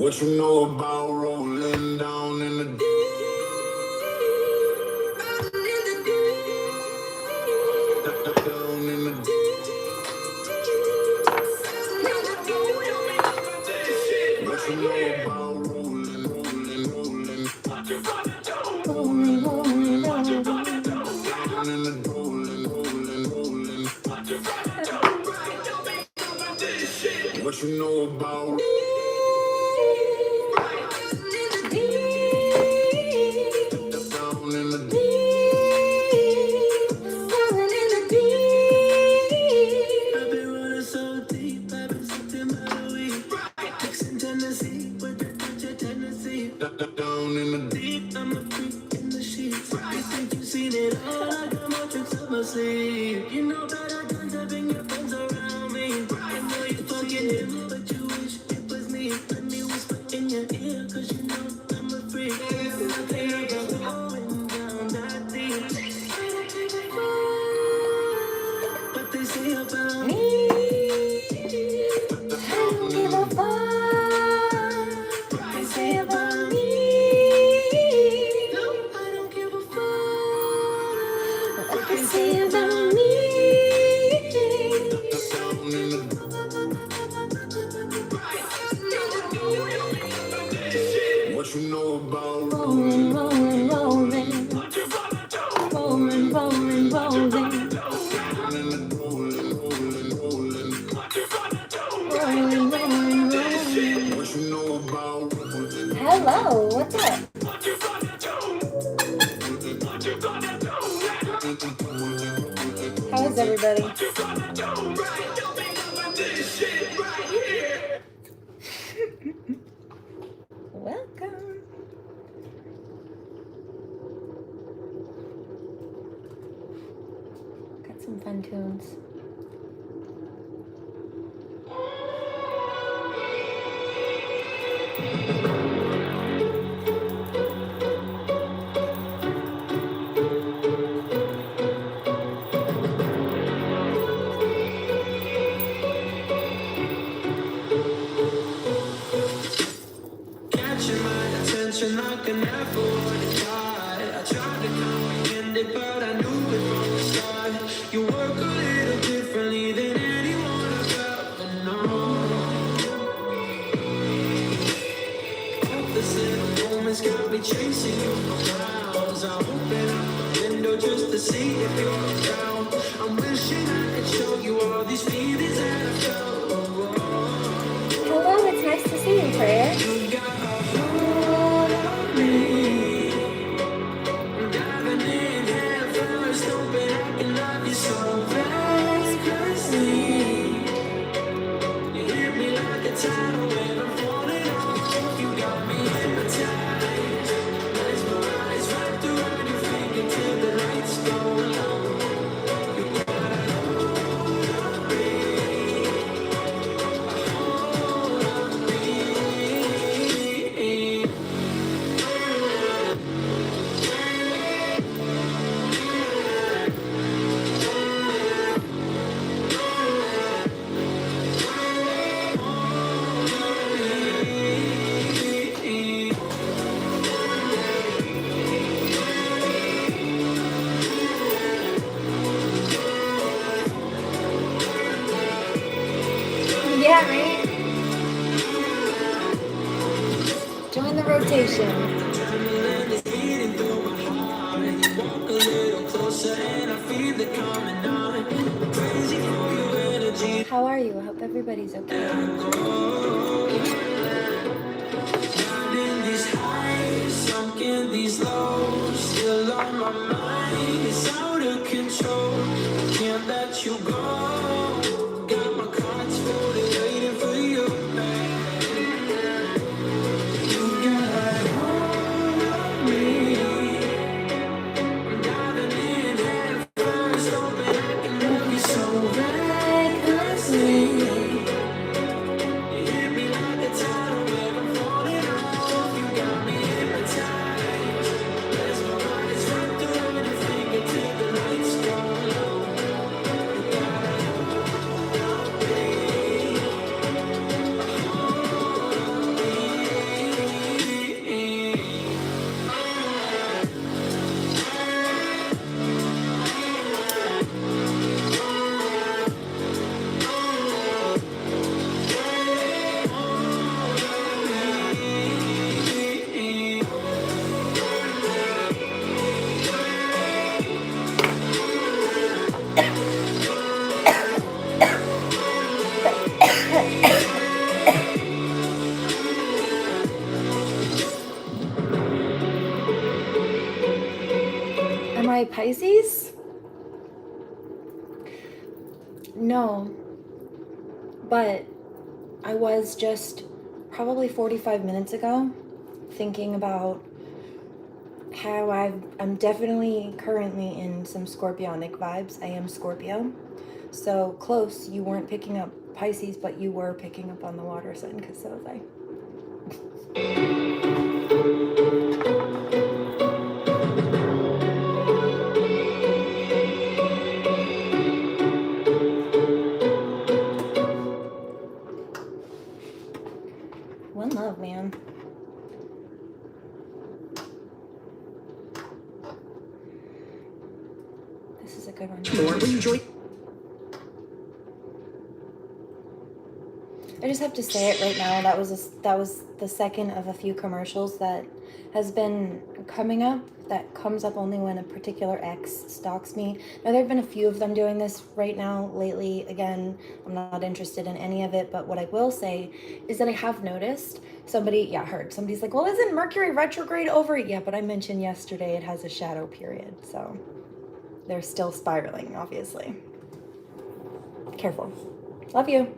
What you know about rolling down in the deep? Down in the deep. What you know about rolling, rolling, rolling? What you gonna do? Rolling, rolling, what you gonna do? Down in the rolling, rolling, rolling. What you gonna do? Right, don't be doing this shit. What you know about? Down in the deep, I'm a freak in the sheets. You think you've seen it all, I got more tricks up my sleeve. You know that I done to bring your friends around me. I know you fucking him, but you wish it was me. Let me whisper in your ear, cause you know I'm a freak. Nothing about going down that deep. I don't give a fuck what they say about me. I don't give a fuck what they say about me. Say about me. What you know about rolling, rolling, rolling? What you gonna do? Rolling, rolling, rolling. Rolling, rolling, rolling. What you gonna do? Rolling, rolling, rolling. What you know about rolling? Hello, what's up? What you gonna do? What you gonna do? How is everybody? Welcome. Got some fun tunes. Like an apple on a die. I tried to comprehend it, but I knew it from the start. You work a little differently than anyone I've ever known. All this little moments got me chasing you around. I open up the window just to see if you're around. I'm wishing I could show you all these feelings that I felt. Hello, it's nice to see you, Prayer. Yeah, right? Join the rotation. How are you? I hope everybody's okay. These lows, still on my mind, it's out of control. I can't let you go. Got my cards folded, waiting for you. You got hold of me. I'm diving in head first, hoping I can love you so recklessly. You hit me like a tidal wave, I'm falling off. You got me hypnotized. Mesmerized, right through Pisces? No, but I was just probably 45 minutes ago thinking about how I'm definitely currently in some Scorpionic vibes. I am Scorpio. So close, you weren't picking up Pisces, but you were picking up on the water sign, because so was I. One love, man. This is a good one. I just have to say it right now. That was the second of a few commercials that has been coming up, that comes up only when a particular ex stalks me. Now, there have been a few of them doing this right now lately. Again, I'm not interested in any of it, but what I will say is that I have noticed somebody's like, well, isn't Mercury retrograde over? Yeah, but I mentioned yesterday it has a shadow period, so they're still spiraling, obviously. Careful. Love you.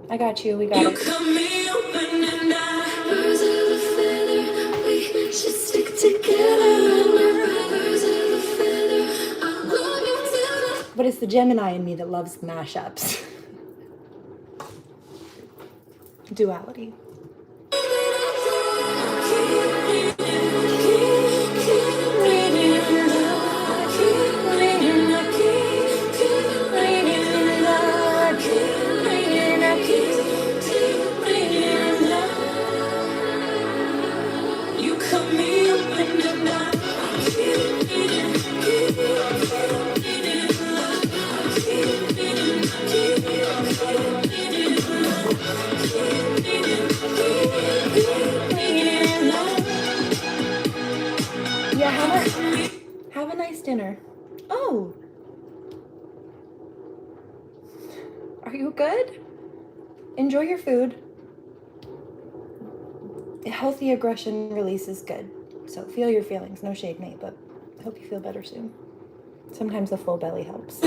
I got you. We got it. Cut me open and I, birds of a feather, we should stick together. Birds of a feather, I love you till But it's the Gemini in me that loves mashups. Duality. Have a nice dinner. Oh, are you good? Enjoy your food. Healthy aggression release is good. So feel your feelings. No shade, mate, but I hope you feel better soon. Sometimes a full belly helps.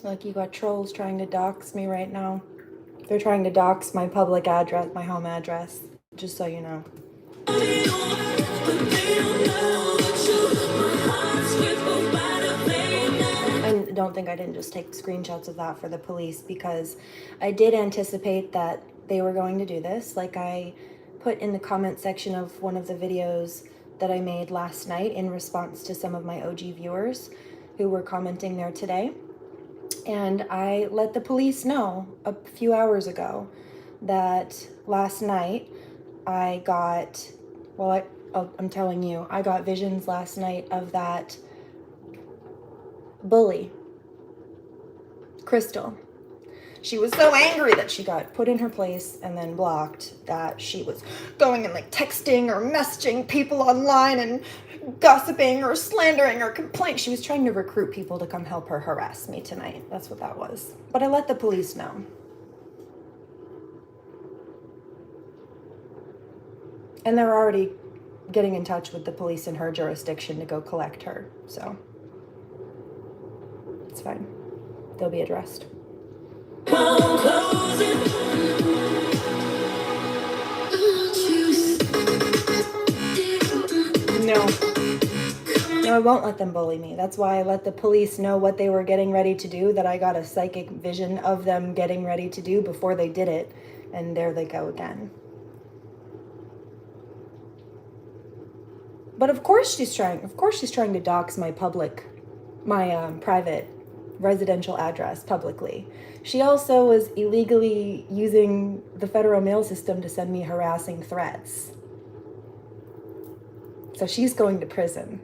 Like, you got trolls trying to dox me right now. They're trying to dox my public address, my home address, just so you know. And don't think I didn't just take screenshots of that for the police, because I did anticipate that they were going to do this. Like I put in the comment section of one of the videos that I made last night in response to some of my OG viewers who were commenting there today. And I let the police know a few hours ago that last night I got, I'm telling you, I got visions last night of that bully, Crystal. She was so angry that she got put in her place and then blocked, that she was going and like texting or messaging people online and gossiping or slandering or complaining. She was trying to recruit people to come help her harass me tonight. That's what that was. But I let the police know. And they're already getting in touch with the police in her jurisdiction to go collect her. So it's fine. They'll be addressed. No. No, I won't let them bully me. That's why I let the police know what they were getting ready to do, that I got a psychic vision of them getting ready to do before they did it. And there they go again. But of course she's trying to dox my private residential address publicly. She also was illegally using the federal mail system to send me harassing threats. So she's going to prison.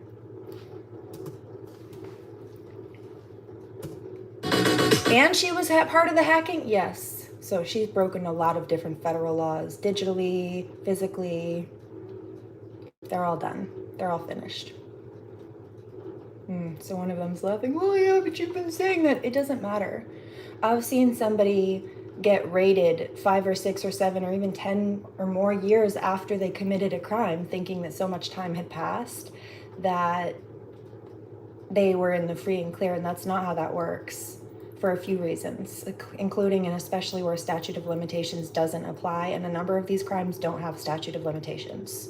And she was part of the hacking? Yes. So she's broken a lot of different federal laws, digitally, physically. They're all done. They're all finished. So one of them's laughing, well, yeah, but you've been saying that. It doesn't matter. I've seen somebody get raided 5 or 6 or 7 or even 10 or more years after they committed a crime, thinking that so much time had passed that they were in the free and clear, and that's not how that works for a few reasons, including and especially where statute of limitations doesn't apply, and a number of these crimes don't have statute of limitations.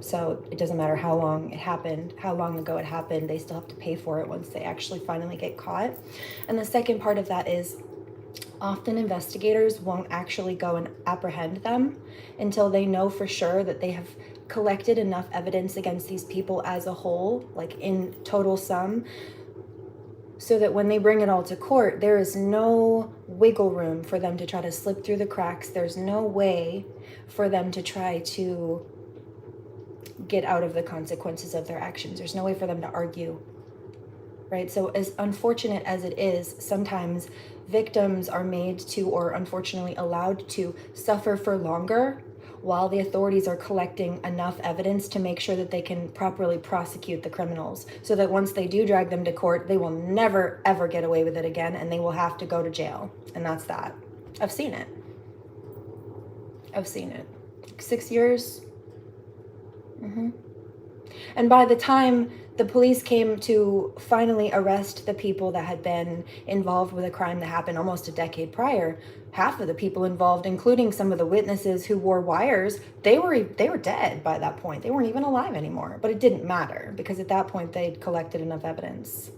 So it doesn't matter how long it happened, how long ago it happened, they still have to pay for it once they actually finally get caught. And the second part of that is often investigators won't actually go and apprehend them until they know for sure that they have collected enough evidence against these people as a whole, like in total sum, so that when they bring it all to court, there is no wiggle room for them to try to slip through the cracks. There's no way for them to try to get out of the consequences of their actions. There's no way for them to argue, right? So as unfortunate as it is, sometimes victims are made to, or unfortunately allowed to, suffer for longer while the authorities are collecting enough evidence to make sure that they can properly prosecute the criminals, so that once they do drag them to court, they will never ever get away with it again, and they will have to go to jail. And that's that. I've seen it. 6 years. And by the time the police came to finally arrest the people that had been involved with a crime that happened almost a decade prior, half of the people involved, including some of the witnesses who wore wires, they were dead by that point. They weren't even alive anymore. But it didn't matter, because at that point they'd collected enough evidence.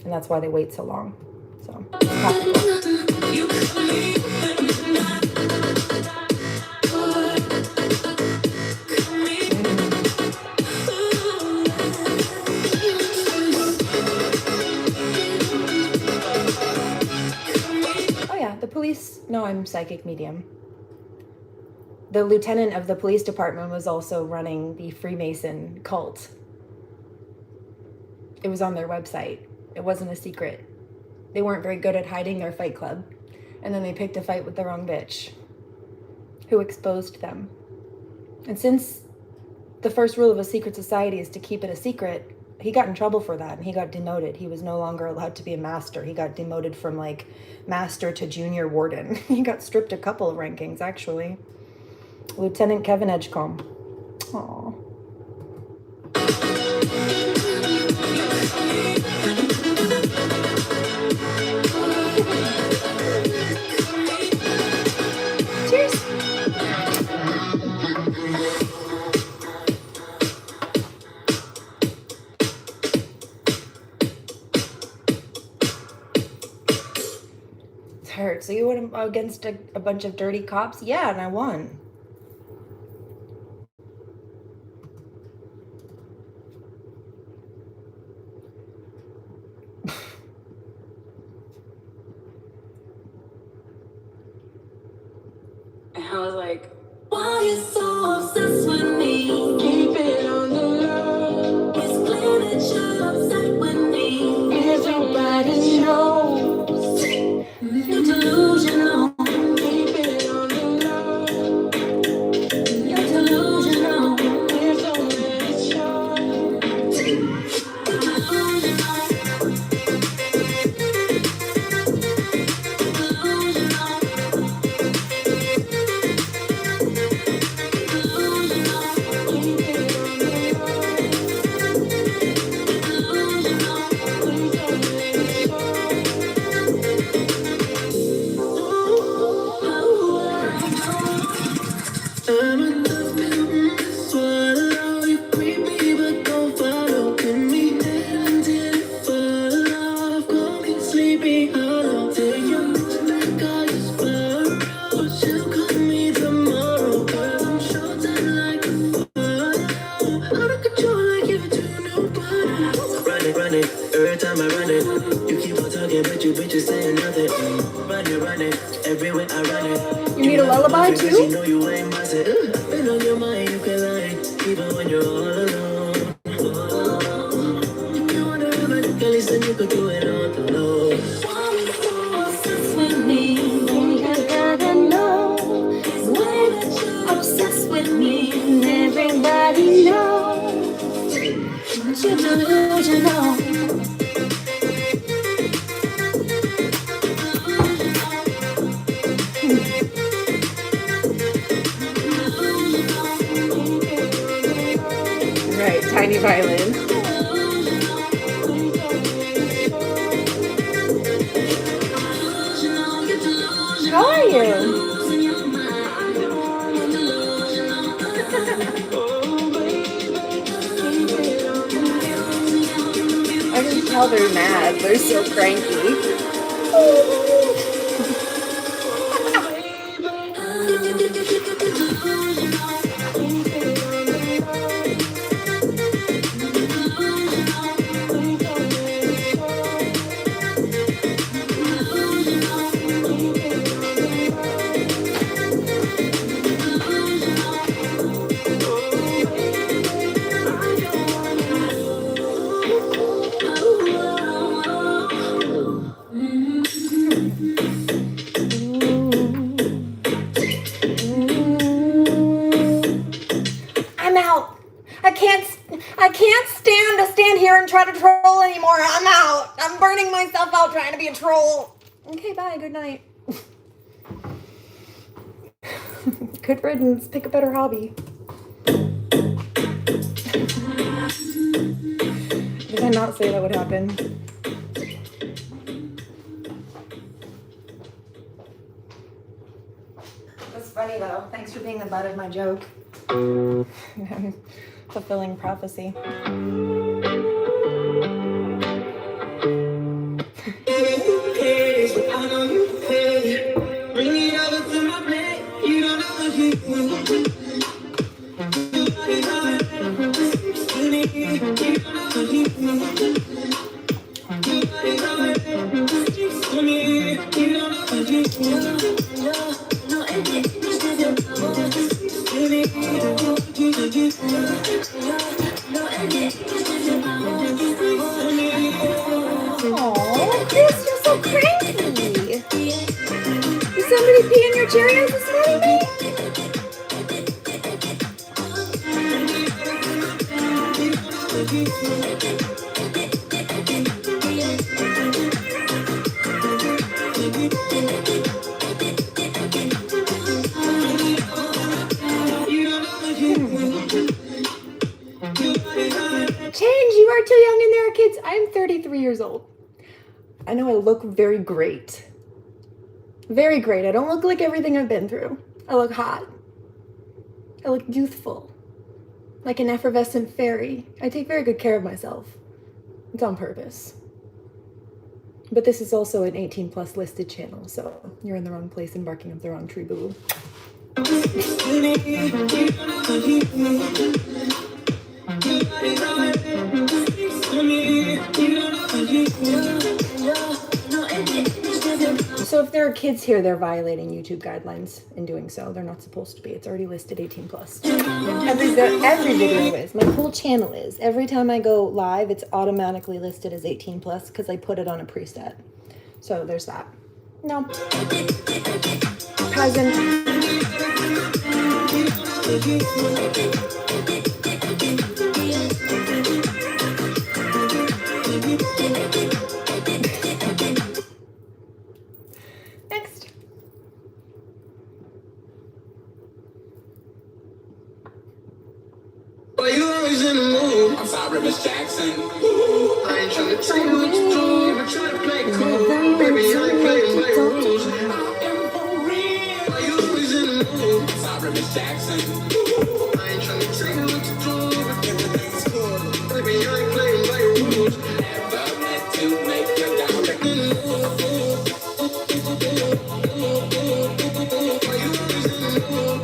And that's why they wait so long. So the police know I'm psychic medium. The lieutenant of the police department was also running the Freemason cult. It was on their website. It wasn't a secret. They weren't very good at hiding their fight club. And then they picked a fight with the wrong bitch who exposed them. And since the first rule of a secret society is to keep it a secret, he got in trouble for that, and he got demoted. He was no longer allowed to be a master. He got demoted from like master to junior warden. He got stripped a couple of rankings, actually. Lieutenant Kevin Edgecombe. Aww. Cheers. Hurt. So you went against a bunch of dirty cops? Yeah, and I won. I was like, why you so obsessed with me? Keep it on the low. It's clear that you're upset with me. Everybody knows you're delusional. Keep it on the low. time I run it. You keep on talking, but you bitches saying nothing. Run it, everywhere I run it. You need a lullaby too? You know you ain't busted. Been on your mind, you can lie, even when you're all alone. You wanna have a dick, at least then you could do it on the low. Obsessed with me, you gotta know. When you're obsessed with me, and everybody knows. You're delusional. Right, tiny violin. How are you? I can tell they're mad. They're so cranky. I can't stand to stand here and try to troll anymore. I'm out. I'm burning myself out trying to be a troll. Okay, bye. Good night. Good riddance. Pick a better hobby. Did I not say that would happen? That's funny though. Thanks for being the butt of my joke. Fulfilling prophecy. Oh, Chris, you're so cranky. Did somebody pee in your Cheerios this morning, mate? Change, you are too young in there, kids. I'm 33 years old. I know I look very great. Very great. I don't look like everything I've been through. I look hot. I look youthful. Like an effervescent fairy. I take very good care of myself. It's on purpose. But this is also an 18 plus listed channel, so you're in the wrong place and barking up the wrong tree, boo. So if there are kids here, they're violating YouTube guidelines in doing so. They're not supposed to be. It's already listed 18 plus. Every video is. My whole channel is. Every time I go live, it's automatically listed as 18 plus because I put it on a preset. So there's that. No. Present. Next. Are you always in the mood? I'm sorry, Miss Jackson. I ain't trying to tell you what to do, but try to play cool. Baby, I ain't playing by your rules. I am for real. Are you always in the mood? I'm sorry, Miss Jackson. I ain't trying to tell you what to do, but everything's cool. Baby, I ain't playing by your rules. Never meant to make you down. Are you always in the mood?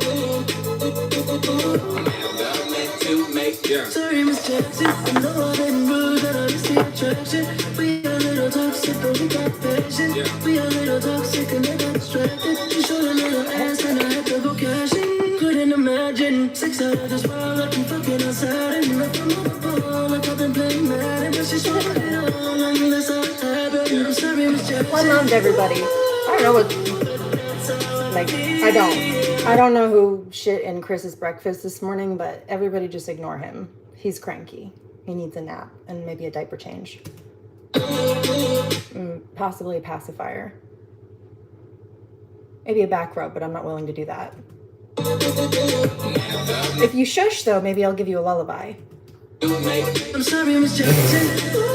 Never meant to make you. Sorry, Miss Jackson. I know I've been rude, but I miss the attraction. We a little toxic, but we got passion. We a little toxic and I got distracted. She showed a little ass and I had to go cash in. Couldn't imagine 6 out of this world, I keep fucking outside and left them on the ball like I've been playing Madden. But she showed it all, I'm less I happened. I'm sorry, Miss Jackson. I loved everybody. I don't know what, like, I don't know who shit in Chris's breakfast this morning, but everybody just ignore him. He's cranky. He needs a nap and maybe a diaper change. Possibly a pacifier. Maybe a back rub, but I'm not willing to do that. If you shush, though, maybe I'll give you a lullaby. I'm sorry, Miss Jackson.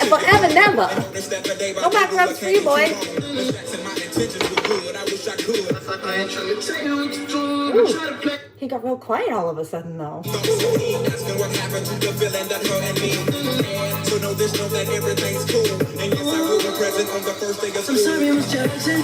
Forever, never. No back rubs for you, boy. Ooh. He got real quiet all of a sudden, though. I'm sorry, Miss Jackson. I'm sorry, Miss Jackson.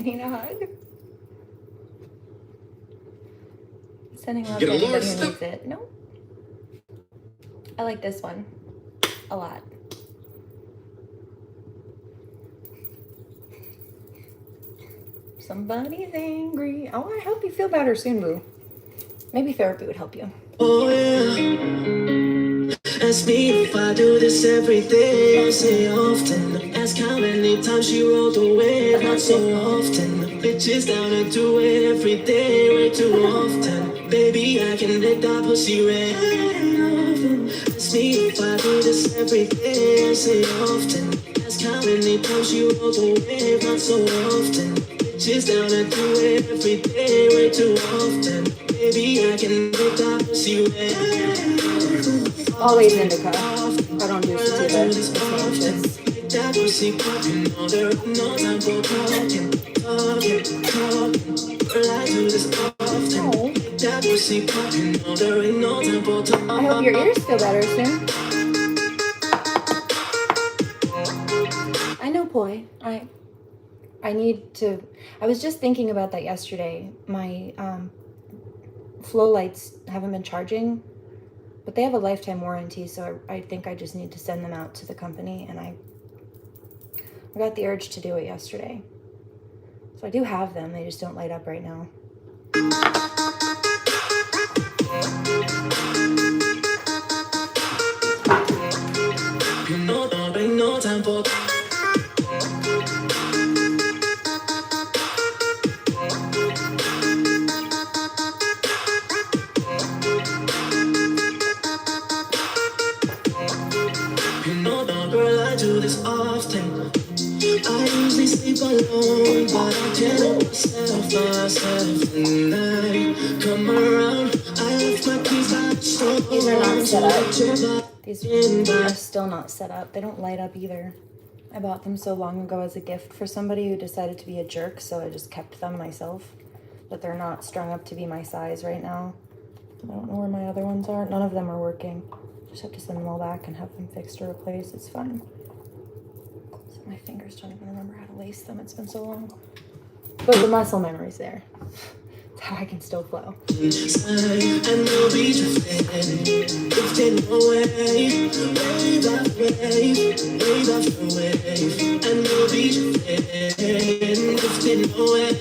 Danny a hug. Sending love to anybody who needs it. No. I like this one a lot. Somebody's angry. Oh, I hope you feel better soon, boo. Maybe therapy would help you. Oh yeah. Ask me if I do this every day. I say often. Ask how many times she rolled away. Not so often. Bitches down to do it every day. Way too often. Baby, I can lick that pussy red. Ask me if I do this every day. I say often. Ask how many times she rolled away. Not so often. Bitches down to do it every day. Way too often. Baby, I can lick that pussy red. Always indica. I don't do sativa. It's anxious. That pussy popping on there, no time for talking. Girl, I do this often. That pussy popping on there, ain't no time for talking. I hope your ears feel better soon. I know, Poi. I need to. I was just thinking about that yesterday. My flow lights haven't been charging, but they have a lifetime warranty, so I think I just need to send them out to the company, and I got the urge to do it yesterday. So I do have them, they just don't light up right now. No, there ain't no time for girl, I do this often. I usually sleep alone, but I can't help myself tonight. Come around, I left my keys by the store. These are not set up. These are still not set up. They don't light up either. I bought them so long ago as a gift for somebody who decided to be a jerk, so I just kept them myself. But they're not strung up to be my size right now. I don't know where my other ones are. None of them are working. Just have to send them all back and have them fixed or replaced. It's fine. My fingers don't even remember how to lace them. It's been so long. But the muscle memory's there. It's how I can still flow. and we'll be drifting away, wave after wave, and we'll be drifting away,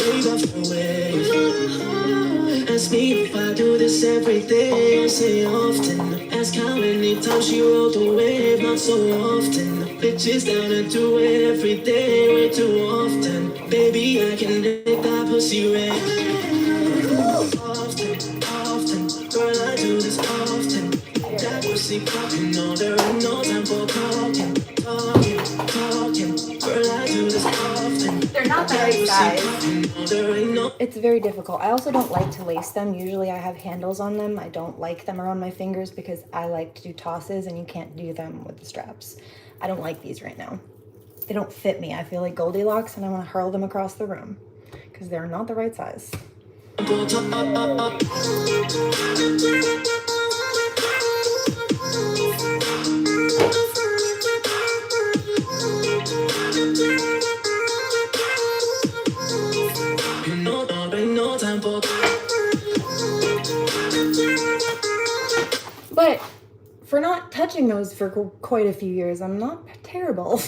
wave after wave. Ask me if I do this every day. I say often. Ask how many times she rolled away. Not so often. Bitches down to do it every day. Way too often. Baby, I can lick that pussy red. Often. Girl, I do this often. That pussy popping on there. Ain't no time for talking. Girl, I do this often. They're not the right size. It's very difficult. I also don't like to lace them. Usually I have handles on them. I don't like them around my fingers because I like to do tosses and you can't do them with the straps. I don't like these right now. They don't fit me. I feel like Goldilocks and I want to hurl them across the room because they're not the right size. But for not touching those for quite a few years, I'm not terrible.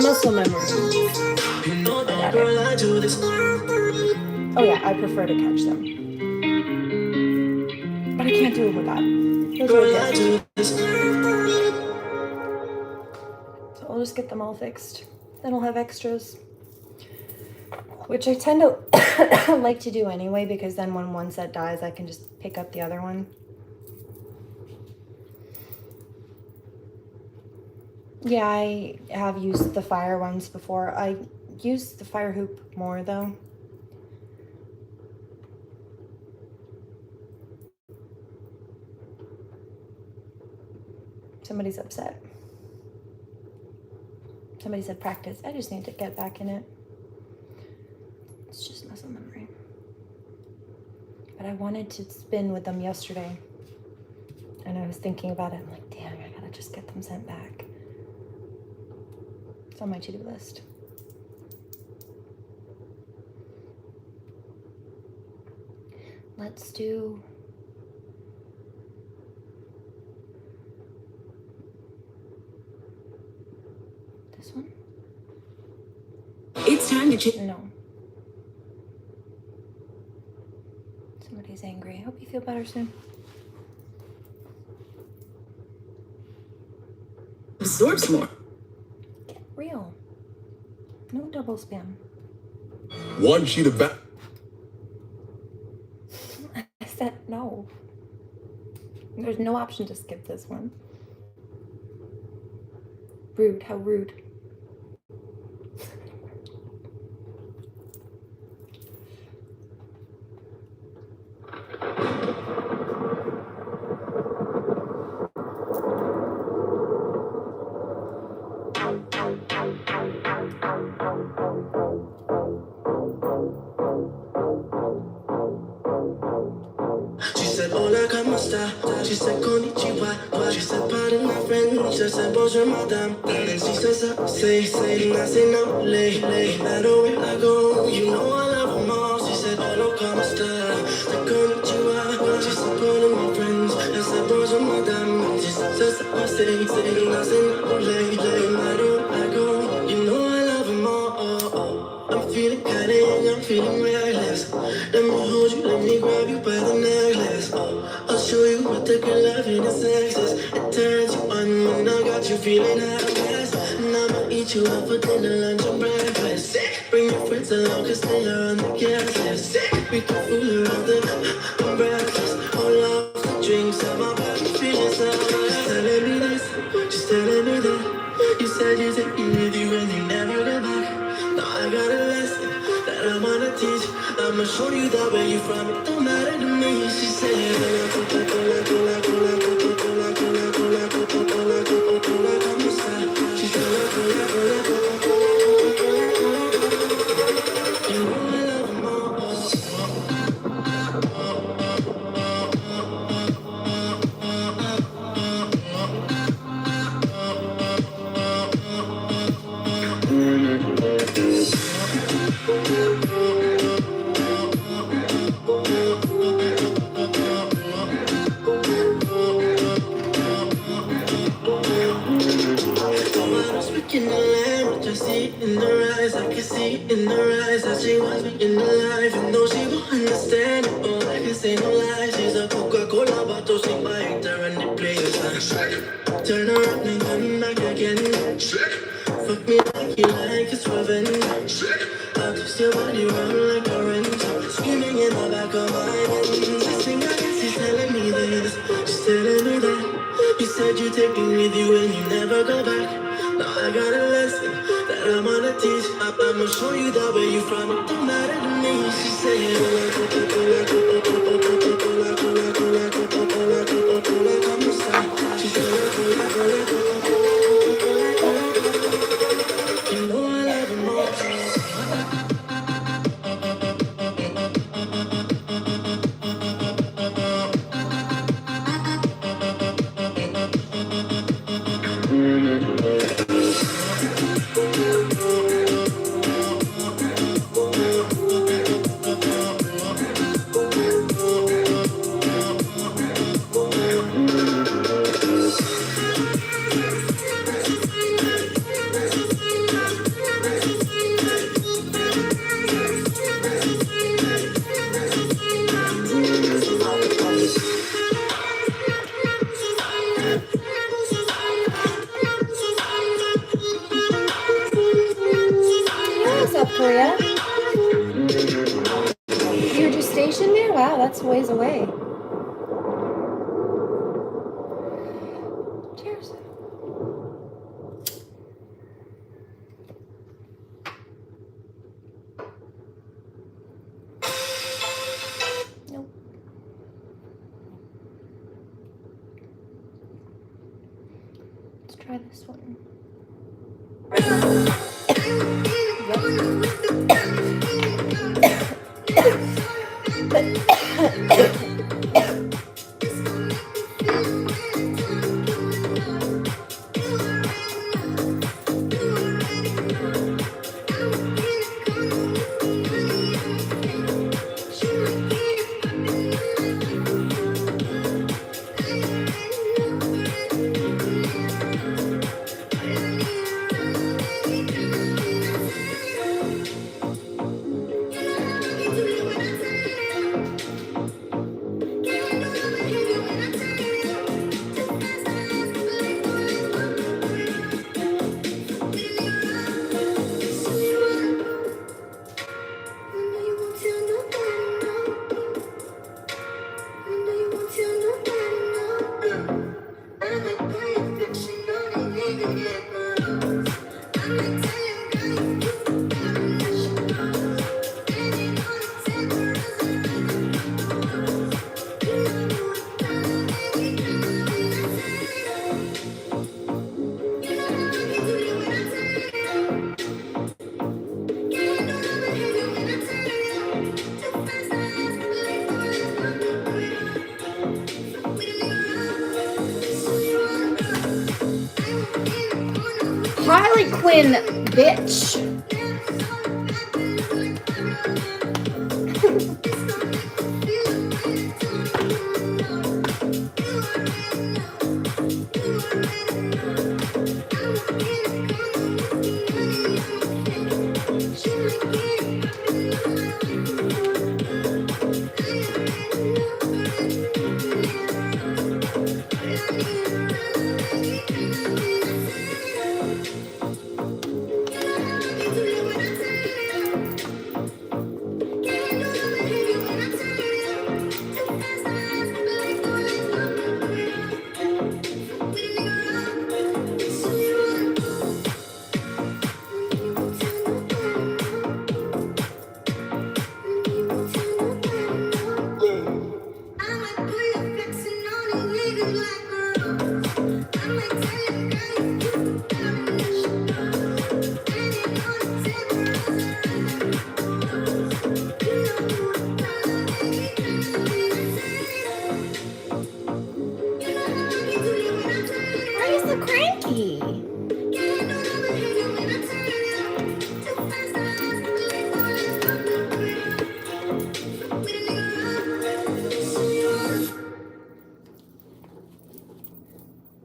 Muscle memory. Oh yeah, I prefer to catch them. But I can't do it with that. Those are so I'll just get them all fixed. Then I'll have extras. Which I tend to like to do anyway, because then when one set dies, I can just pick up the other one. Yeah, I have used the fire ones before. I use the fire hoop more though. Somebody's upset. Somebody said practice. I just need to get back in it. It's just muscle memory. But I wanted to spin with them yesterday. And I was thinking about it. I'm like, dang, I gotta just get them sent back. It's on my to-do list. Let's do... this one? It's time to check. No. Somebody's angry. I hope you feel better soon. Absorbs more. Get real. No double spam. One sheet of back. I said no. There's no option to skip this one. Rude. How rude. She said konnichiwa. She said pardon my friend. She said bonjour madame. And then she says say. And I say no, lay. No matter where I go, you know I love them all. She said hello, como esta? Said konnichiwa. She said pardon my friends. I said bonjour madame. And she says say. And I say no, lay. No matter where I go, you know I love them all. I'm feeling kinda young, I'm feeling reckless. Let me hold you, let me grab you by the necklace. I'll show you what the good loving is access. It turns you on when I got you feeling helpless. And I'ma eat you up for dinner, lunch, and breakfast. Bring your friends along, cause they are on the guest list. We can fool around the breakfast. All off the drinks, and my body feeling so. She's telling me this, she's telling me that. You said you take me with you and you never go back. Now I got a lesson that I wanna teach. I'ma show you that where you from, it don't matter to me. She said, she said, in her eyes, I can see it in her eyes that she wants me in her life, and though she won't understand it, oh, I can say no lie. She's a Coca-Cola bottle, she might her and the players like turn around and come back again. Fuck me like you like it's revenge. I'll twist your body round like a wrench, screaming in the back of my head. This thing I guess she's telling me this, she's telling me that. You said you take me with you and you never go back. Now I got a lesson that I'm on a teach. I'ma show you that where you from. It don't matter to me. She said, Coca-Cola, Coca-Cola, Coca-Cola, Coca-Cola, Coca-Cola, Coca-Cola, come inside. She said, Coca-Cola, Coca-Cola, Coca-Cola. You know I love her more. South Korea? You're just stationed there? Wow, that's a ways away. Cheers. Nope. Let's try this one. Harlequin, bitch.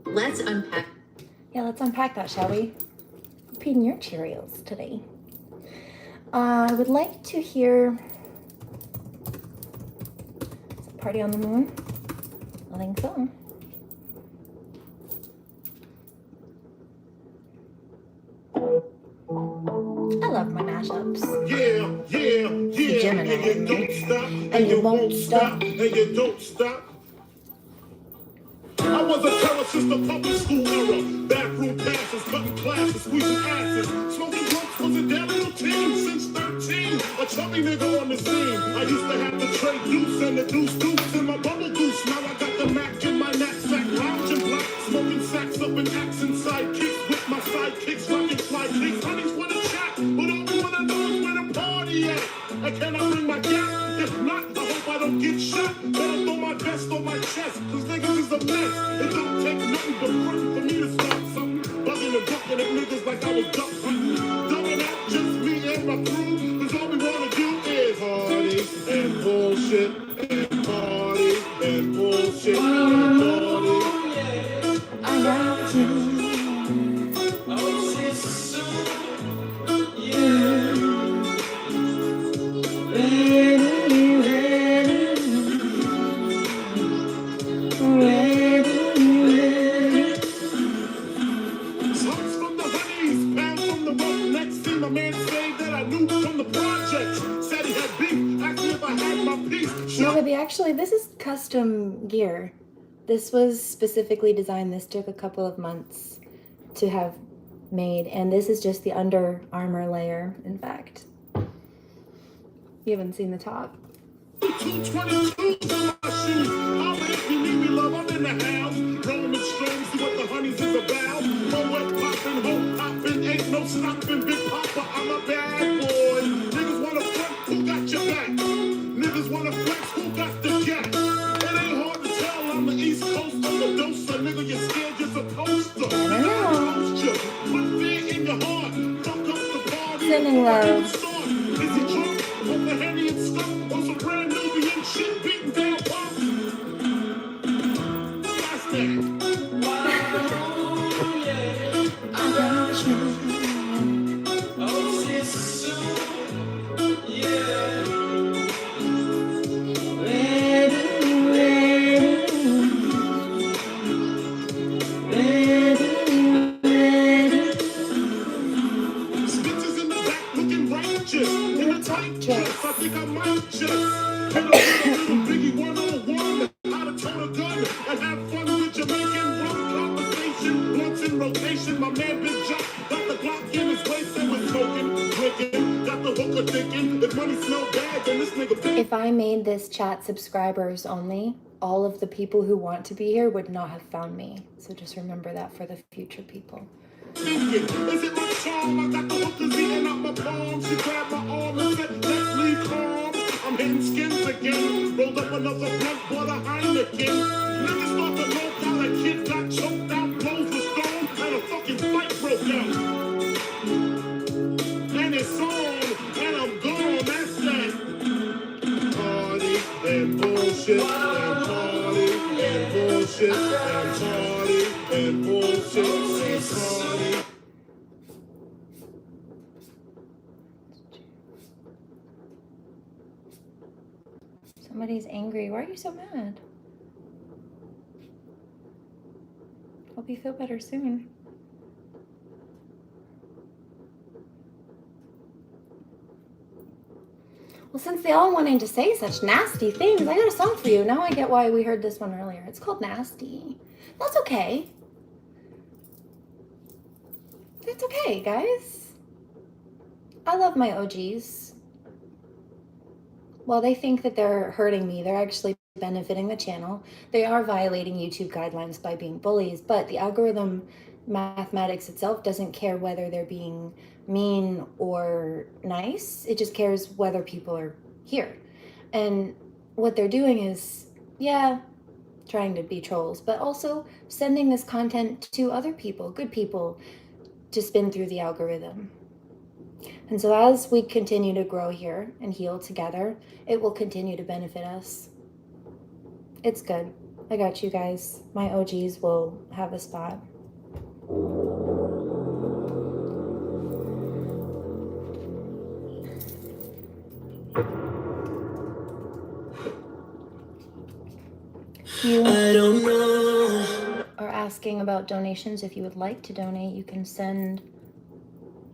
Let's unpack. Yeah, let's unpack that, shall we? Repeating your Cheerios today. I would like to hear Party on the Moon. I think so. I love my mashups. Yeah. Gemini. And you don't stop. And you won't stop. And you don't stop. I was a terror since the public school era. Bathroom passes, cutting classes, squeezing asses. Smoking blunts was a daily routine since 13. A chubby nigga on the scene. I used to have the tray deuce and the deuce in my bubble goose. Now I got the Mac in my knapsack, lounging black, smoking sacks up in accent sidekicks with my sidekicks, rocking fly kicks. Honeys wanna chat, but all we wanna know is where the party at. And can I bring my gat? If not, I hope I don't get shot. Better throw my vest on my chest, cause niggas is a mess. It don't take nothing but front for me to start something. Buzzing and bucking at niggas like I was duck hunting. Dumbing out just me and my crew, cause all we wanna do is party and bullshit and party and bullshit and party. I got you. Songs from the honeys, pounds from the road. Next thing my man said that I knew from the projects. Said he had beef, asked me if I had my piece. No, baby, actually, this is custom gear. This was specifically designed. This took a couple of months to have made, and this is just the Under Armour layer, in fact. You haven't seen the top. 222 in my shoes. Holla if you need me, love, I'm in the house. Rolling strings, see what the honeys is about. Hoe poppin', hoe poppin', ain't no stopping. Big Papa, I'm a bad boy. Niggas wanna front, who got your back? Niggas wanna flex, who got the jack? It ain't hard to tell, I'm the East Coast, I'm the doser. Nigga, you're scared, you're supposed to. I know. Put fear in your heart, fuck up the party. Sending love. Is he drunk? Hope the Henny and stuff on some brand Nubian shit, beating down pop. That's that. Bitches in the back looking righteous. In a tight dress, I think I might just hit a little Biggie 101, how to tote a gun and have fun with Jamaican rum conversation. Blunts in rotation, my man Big Jock got the Glock in his waist and was smoking, drinking, got the hooker thinking. If money smell bad, then this nigga big. If I made this chat subscribers only, all of the people who want to be here would not have found me. So just remember that for the future people. Thinking, is it my charm? I got the hookers eating out my palm. She grabbed my arm and said, let's leave calm. I'm hitting skins again. Rolled up another blunt, bought a Heineken. Niggas thought the low-dollar kid got choked out, blows was thrown, and a fucking fight broke out. And it's on, and I'm gone, that's that. Party and bullshit, and party and bullshit, and party and bullshit, and party. Somebody's angry. Why are you so mad? Hope you feel better soon. Well, since they all wanted to say such nasty things, I got a song for you. Now I get why we heard this one earlier. It's called Nasty. That's okay. That's okay, guys. I love my OGs. While they think that they're hurting me, they're actually benefiting the channel. They are violating YouTube guidelines by being bullies, but the algorithm mathematics itself doesn't care whether they're being mean or nice. It just cares whether people are here. And what they're doing is, yeah, trying to be trolls, but also sending this content to other people, good people, to spin through the algorithm. And so as we continue to grow here and heal together, it will continue to benefit us. It's good. I got you guys. My OGs will have a spot. You I don't know. are asking about donations. If you would like to donate, you can send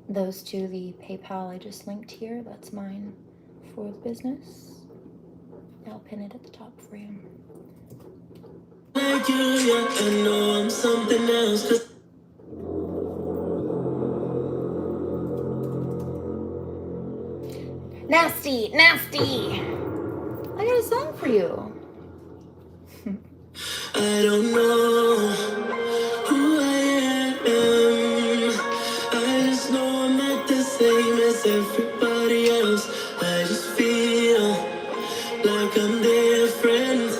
those to the PayPal I just linked here. That's mine for the business. I'll pin it at the top for you. like you, yeah, I know I'm something else. 'Cause Nasty, nasty. I got a song for you. I don't know who I am. I just know I'm not the same as everybody else. I just feel like I'm different.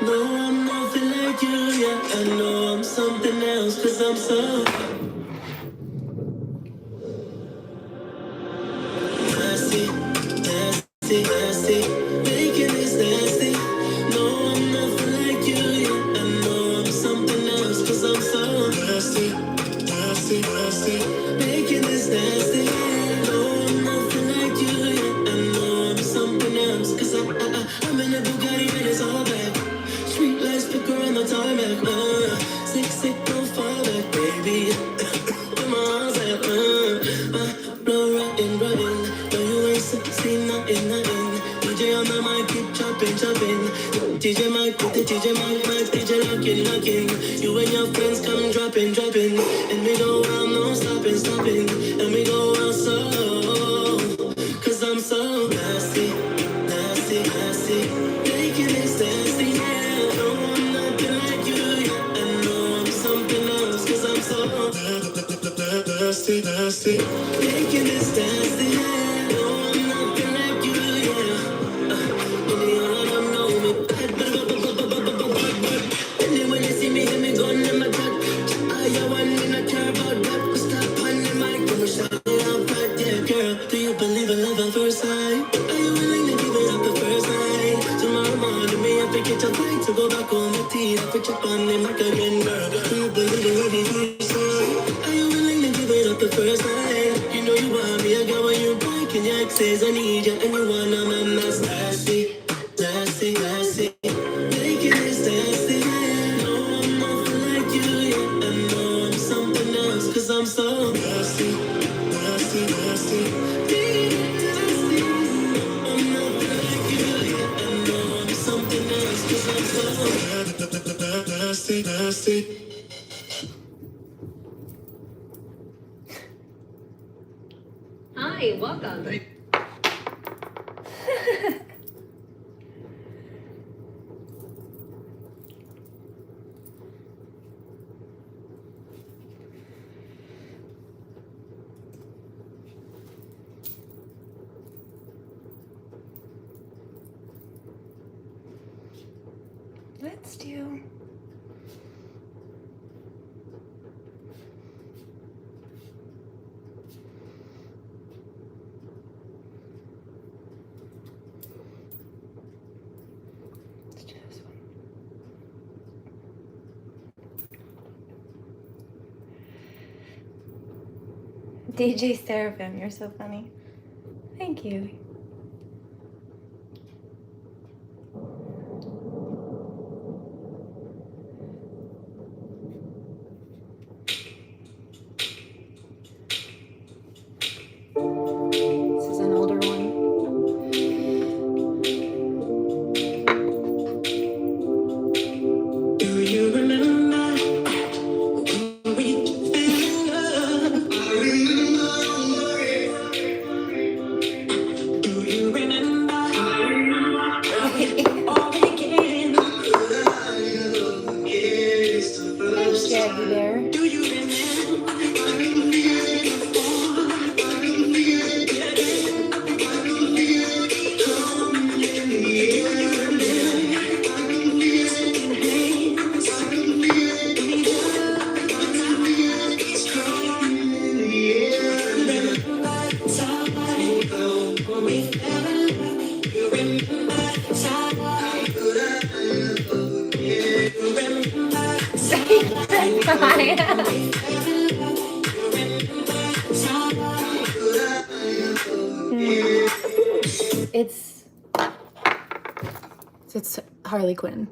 No, I'm nothing like you, yeah. I know I'm something else, 'cause I'm so nasty, nasty, nasty. Making this nasty. No, I'm nothing like you, yeah. I know I'm something else, 'cause I'm so nasty, nasty, nasty. Making this nasty. No, I'm nothing like you, yeah. I know I'm something else, 'cause I'm in a Bugatti and it's all black. Street lights flicker on the tarmac. Sick, don't fall back, baby. Where my arms at? Blow rotting. No, you ain't seen nothing. DJ on the mic, keep chopping. DJ mic, put the DJ mic, DJ locking. You and your friends come dropping. And we go out, no stopping. And we go out so, 'cause I'm so nasty. Making this nasty, yeah. No, I'm nothing like you, yeah. I know I'm something else, 'cause I'm so nasty. Making this nasty, yeah. No, I'm nothing like you, yeah. And the other know me. And then when you see me, hit me gun in my back. I want me not care about that. Stop on the mic, I'm shouting out back, yeah, girl. Do you believe in love at first sight? Are you willing to give it up the first night? Tomorrow morning, me have to catch a flight to go back home with tea. I put up on the mic again, girl. Do you believe in love at first sight? Are you willing to give it up the first night? You know you want me, I got what you like, and your ex says I need you, and you wanna, man, that's nasty. Making this nasty. No, I'm nothing like you, yeah. I know I'm something else, 'cause I'm so nasty. I'm nothing like you, yeah. I know I'm something else, 'cause I'm so nasty. Hi, welcome. Let's do. Let's do this one. DJ Seraphim, you're so funny. Thank you. This is an older one. Do you remember when we fell in love? I remember. Do you remember? All again. Thanks, Jaggy Bear. Do you remember? It's Harley Quinn.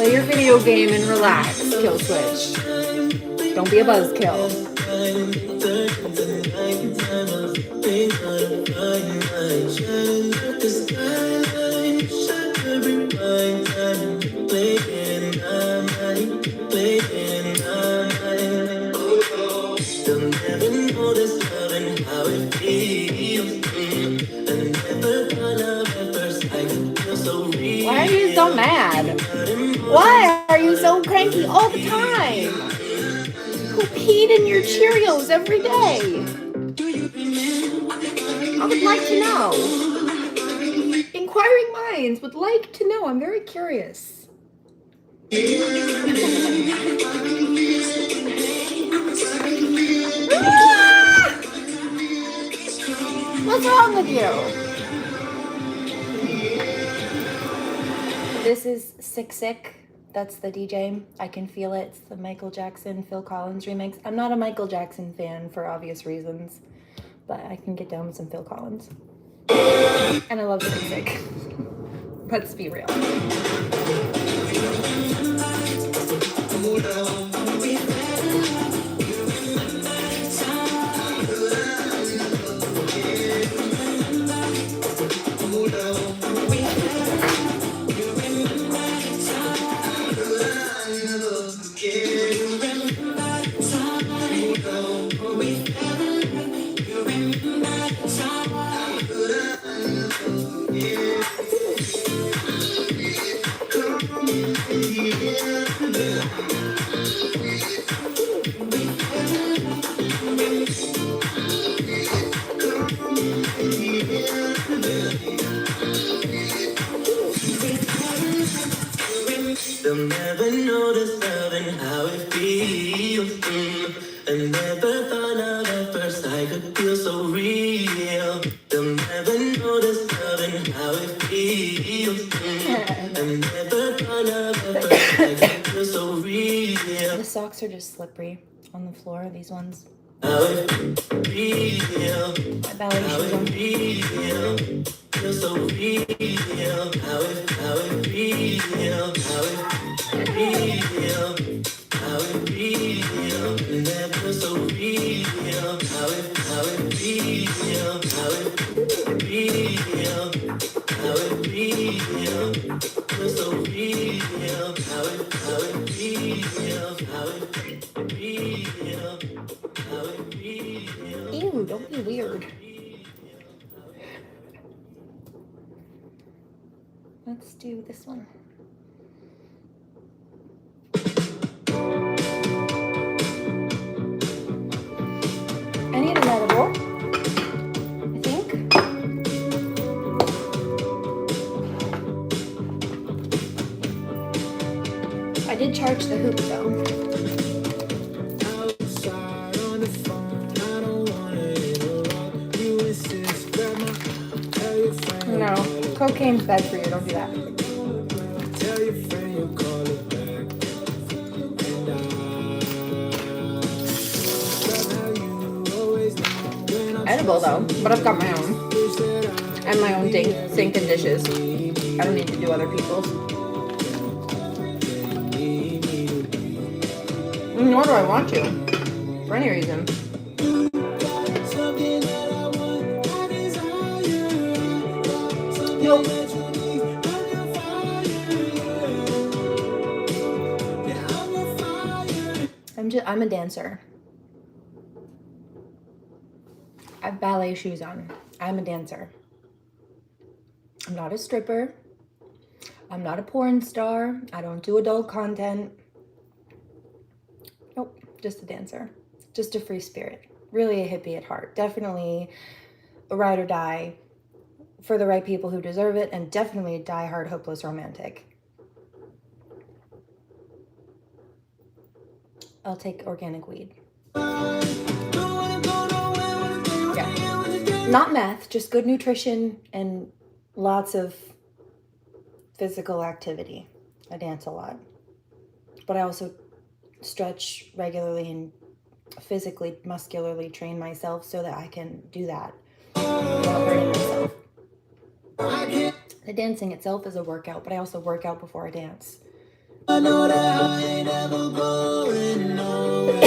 Play your video game and relax, Kill Switch. Don't be a buzzkill. Why are you so mad? Why are you so cranky all the time? Who peed in your Cheerios every day? I would like to know. Inquiring minds would like to know. I'm very curious. Ah! What's wrong with you? This is Sick Sick. That's the DJ. I Can Feel It. It's the Michael Jackson, Phil Collins remix. I'm not a Michael Jackson fan for obvious reasons, but I can get down with some Phil Collins. And I love Sick Sick. Let's be real. They'll never know this love and how it feels. I never thought of at first I could feel so real. They'll never know this love and how it feels. I never thought of at first I could feel so real. The socks are just slippery on the floor, these ones. How it feels. My ballet shoes on. Feel so real. How it feel. How it real, how it real, never so real, how it real, how it real, how it real, never so real, how it real, how it real, how it real. Ew, don't be weird. Let's do this one. I need an edible, I think. I did charge the hoop though. Outside on the phone, I don't wanna interrupt. You insist, grab my, tell your friend. No, cocaine's bad for you, don't do that. Tell your friend you'll call it back. Edible though, but I've got my own. And my own sink and dishes. I don't need to do other people's. Nor do I want to, for any reason. Nope. I'm a dancer. I have ballet shoes on. I'm a dancer. I'm not a stripper. I'm not a porn star. I don't do adult content. Nope, just a dancer. Just a free spirit. Really a hippie at heart. Definitely a ride or die for the right people who deserve it, and definitely a die-hard hopeless romantic. I'll take organic weed. Yeah. Not meth, just good nutrition and lots of physical activity. I dance a lot. But I also stretch regularly and physically, muscularly train myself so that I can do that without hurting myself. The dancing itself is a workout, but I also work out before I dance. I know that I ain't ever going nowhere.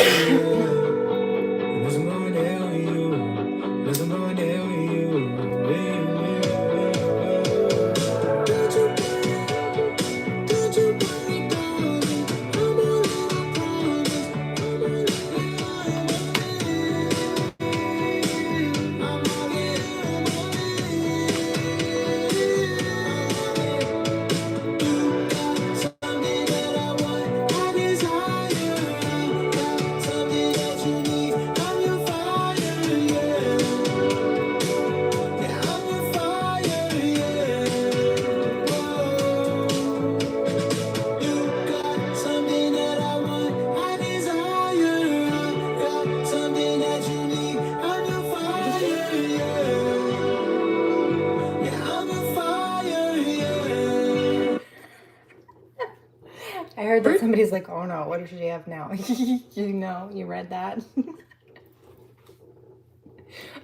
Unless I'm going there with you. Unless I'm going there with you. Don't you worry, darling. I'm all in a promise. I'm all something that I want, I desire. Got something that you need. I'm your fire, yeah. Yeah, I'm your fire, yeah. Whoa. You got something that I want, I desire. Got something that you need. I'm your fire, yeah. Yeah, I'm your fire, yeah. I heard that somebody's like, oh no, what does she have now? You know, you read that.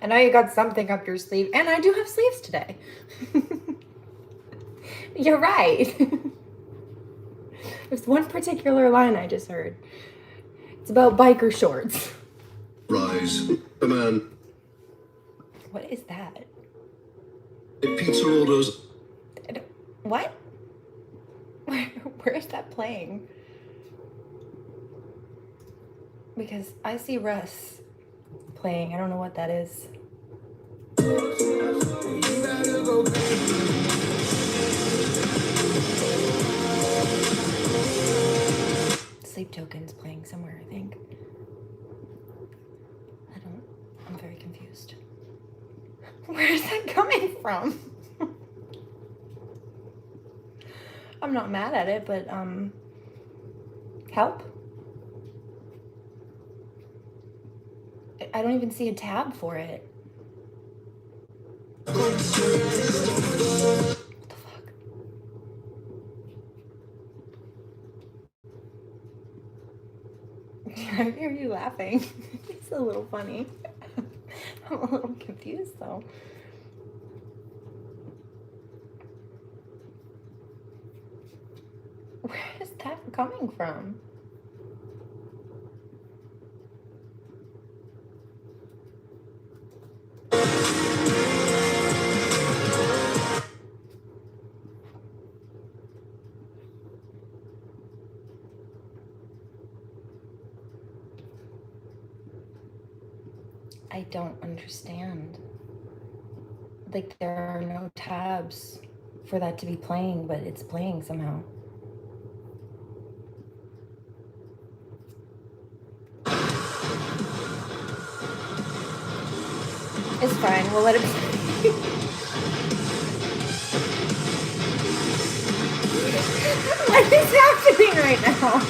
I know you got something up your sleeve, and I do have sleeves today. You're right. There's one particular line I just heard. It's about biker shorts. Rise. Come on. What is that? Pizza orders. What? Where is that playing? Because I see Russ playing. I don't know what that is. Sleep Token's playing somewhere, I think. I'm very confused. Where is that coming from? I'm not mad at it, but, help? I don't even see a tab for it. What the fuck? I hear you laughing. It's a little funny. I'm a little confused though. Where is that coming from? I don't understand. Like, there are no tabs for that to be playing, but it's playing somehow. It's fine, we'll let it be. What is happening right now?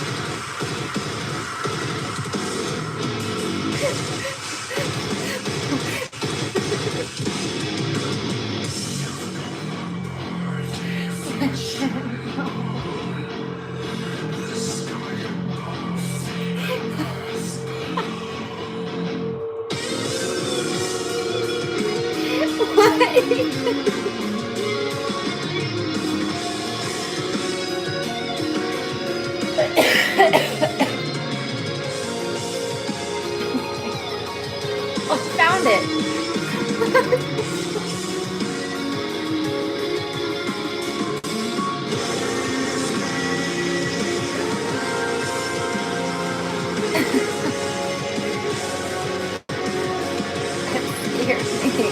Oh, found it. That scared me.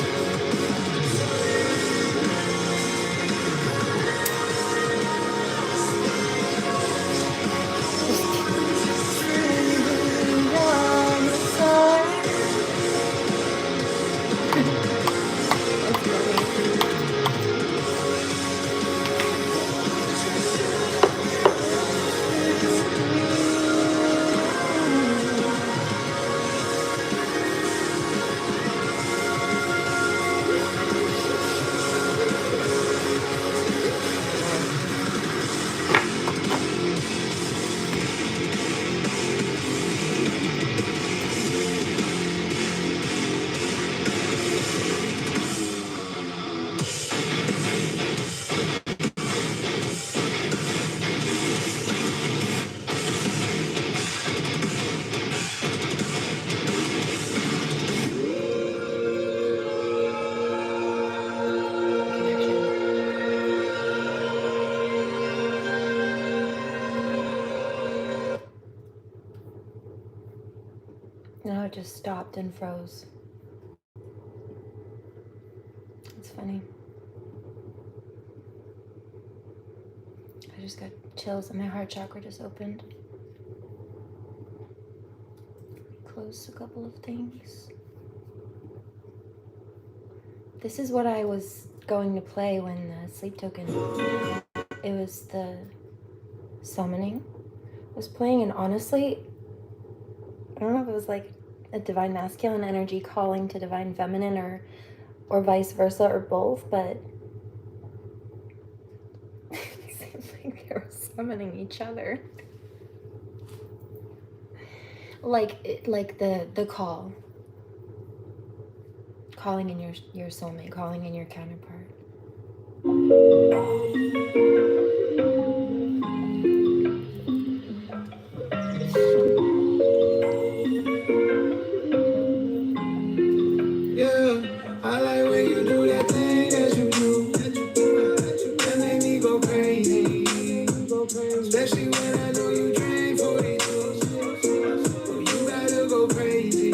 it just stopped and froze. It's funny. I just got chills and my heart chakra just opened. Closed a couple of things. This is what I was going to play when the sleep token, it was the summoning was playing, and honestly, I don't know if it was like a divine masculine energy calling to divine feminine or vice versa or both, but it seems like they were summoning each other. Like the call. Calling in your soulmate, calling in your counterpart. Yeah, I like when you do that thing that you do. That make me go crazy. Especially when I know you drink 42. So you gotta go crazy.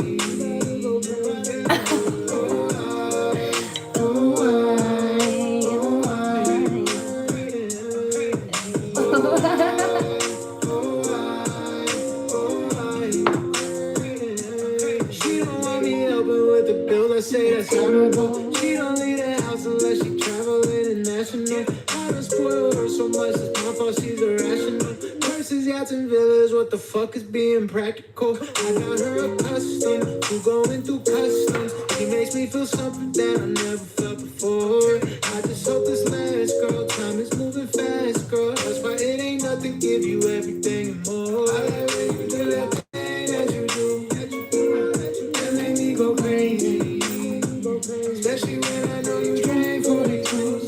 She don't want me helping with the bill, I say that's honorable. She don't leave the house unless she travel international. I done spoiled her so much, it's my fault she's irrational. Curses, yachts, and villas, what the fuck is being practical? I got her accustomed to going through customs. She makes me feel something that I never felt before. I just hope this lasts, girl. Time is moving fast, girl. That's why it ain't nothing, give you everything and more. I like when you do that thing that you do. That make me go crazy. Especially when I know you drank 42.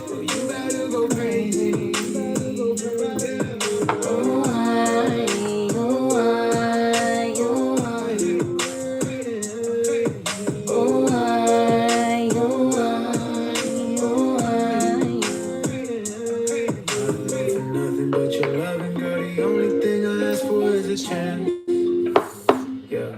So you gotta go crazy. Oh, nothing but your loving, girl. The only thing I ask for is a chance. Yeah.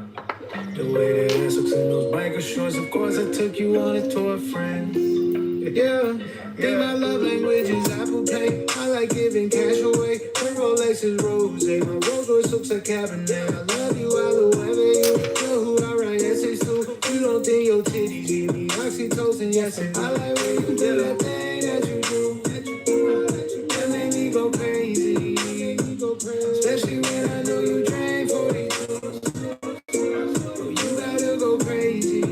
The way that ass looks in those biker shorts, of course I took you on a tour, friends. Yeah, think my love language is Apple Pay. I like giving cash away. Her Rolex is rose. My Rolls Royce looks like Cabernet. I love you, I love whoever you. Know who I write essays to. You don't think your titties give me oxytocin, yes, and I like when you do that thing that you do. That make me go crazy. Especially when I know you drank 42. So you gotta go crazy.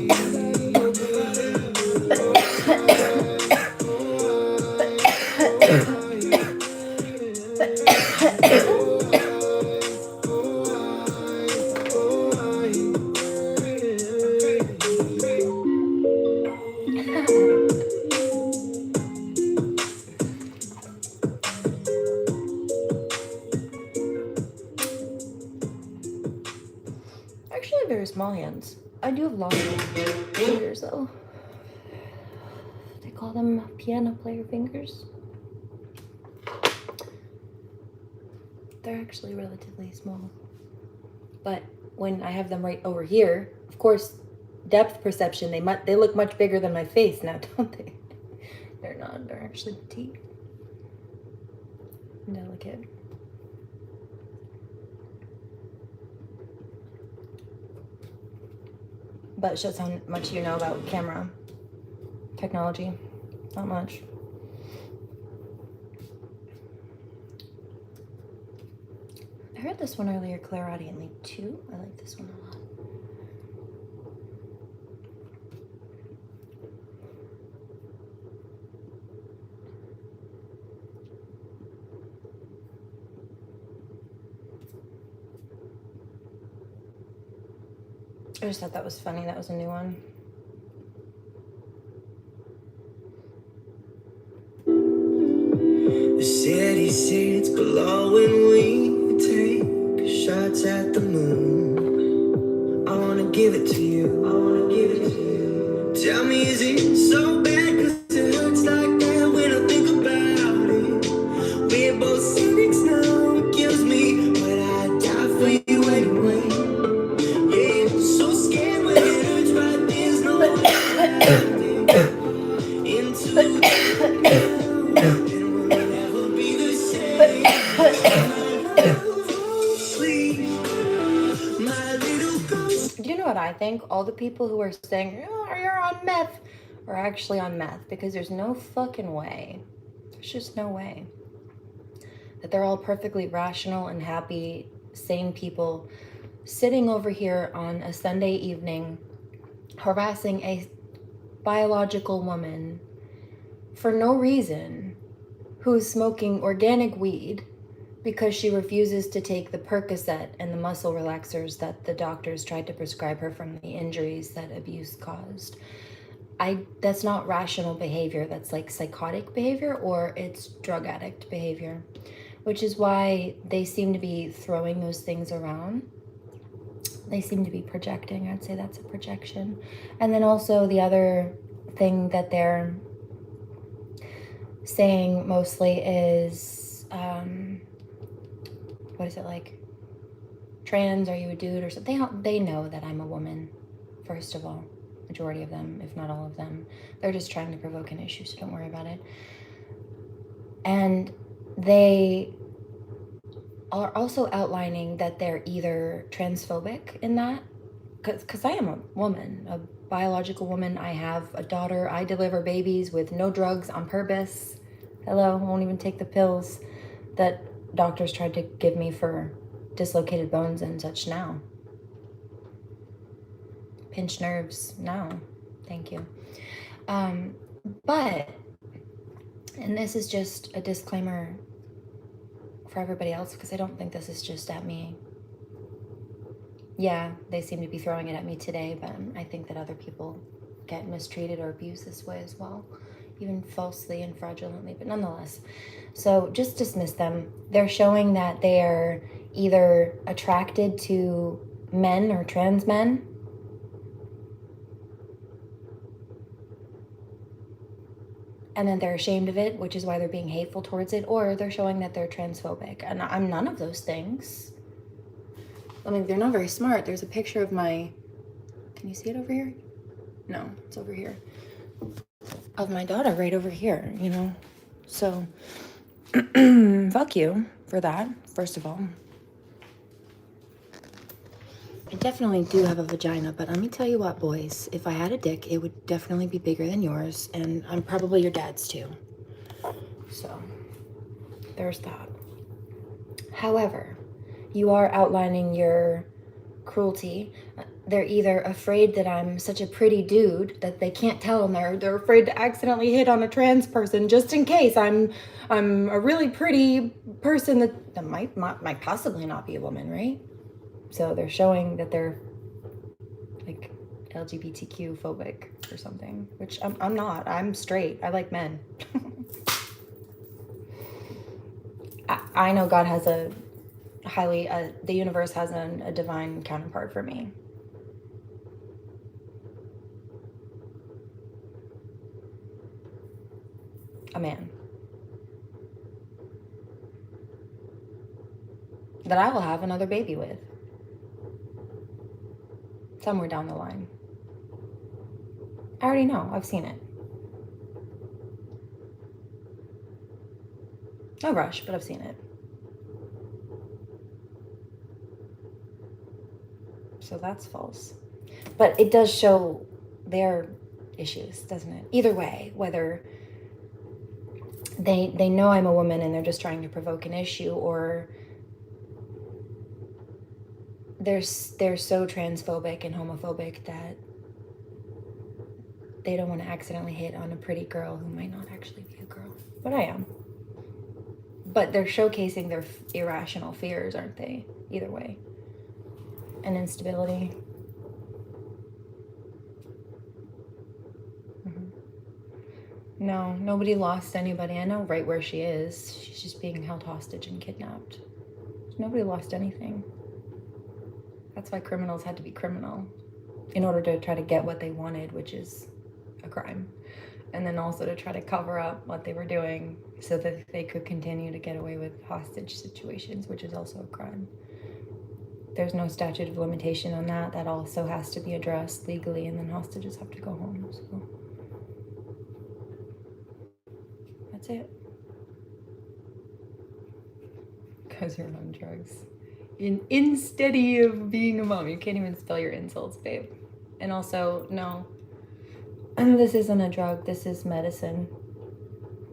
Actually, I have very small hands. I do have long fingers, though. They call them piano player fingers. They're actually relatively small. But when I have them right over here, of course, depth perception, they look much bigger than my face now, don't they? They're not. They're actually petite. Delicate. But it shows how much you know about camera technology. Not much. I heard this one earlier, clairaudiently too. I like this one a lot. I just thought that was funny. That was a new one. The city sits below when we take shots at the moon. I wanna give it to you. I wanna give it to you. Tell me, is it so bad? 'Cause it hurts like that when I think about it. We're both cynics now. It kills me, but I die for you anyway. Yeah. all the people who are saying, oh, you're on meth, are actually on meth, because there's no fucking way. There's just no way that they're all perfectly rational and happy, sane people sitting over here on a Sunday evening harassing a biological woman for no reason who's smoking organic weed because she refuses to take the Percocet and the muscle relaxers that the doctors tried to prescribe her from the injuries that abuse caused. That's not rational behavior. That's like psychotic behavior, or it's drug addict behavior, which is why they seem to be throwing those things around. They seem to be projecting. I'd say that's a projection. And then also the other thing that they're saying mostly is, what is it, like, trans, are you a dude or something? They know that I'm a woman, first of all. Majority of them, if not all of them. They're just trying to provoke an issue, so don't worry about it. And they are also outlining that they're either transphobic in that, because I am a woman, a biological woman. I have a daughter. I deliver babies with no drugs on purpose. Hello, won't even take the pills that doctors tried to give me for dislocated bones and such now. Pinched nerves, no, thank you. But, and this is just a disclaimer for everybody else, because I don't think this is just at me. Yeah, they seem to be throwing it at me today, but I think that other people get mistreated or abused this way as well, even falsely and fraudulently, but nonetheless. So just dismiss them. They're showing that they're either attracted to men or trans men, and then they're ashamed of it, which is why they're being hateful towards it, or they're showing that they're transphobic. And I'm none of those things. I mean, they're not very smart. There's a picture of my, can you see it over here? No, it's over here. Of my daughter right over here, you know? So, fuck you for that, first of all. I definitely do have a vagina, but let me tell you what, boys. If I had a dick, it would definitely be bigger than yours, and I'm probably your dad's too. So, there's that. However, you are outlining your cruelty. They're either afraid that I'm such a pretty dude that they can't tell, and they're afraid to accidentally hit on a trans person just in case I'm a really pretty person that might possibly not be a woman, right? So they're showing that they're like LGBTQ phobic or something, which I'm not. I'm straight. I like men. I know God has a highly, the universe has a divine counterpart for me. A man. That I will have another baby with. Somewhere down the line. I already know. I've seen it. No rush, but I've seen it. So that's false. But it does show their issues, doesn't it? Either way, whether they know I'm a woman and they're just trying to provoke an issue, or they're so transphobic and homophobic that they don't want to accidentally hit on a pretty girl who might not actually be a girl. But I am. But they're showcasing their irrational fears, aren't they? Either way. And instability. No, nobody lost anybody. I know right where she is. She's just being held hostage and kidnapped. Nobody lost anything. That's why criminals had to be criminal, in order to try to get what they wanted, which is a crime. And then also to try to cover up what they were doing so that they could continue to get away with hostage situations, which is also a crime. There's no statute of limitation on that. That also has to be addressed legally, and then hostages have to go home. So that's it. Because you're on drugs. Instead of being a mom, you can't even spell your insults, babe. And also, no, this isn't a drug. This is medicine.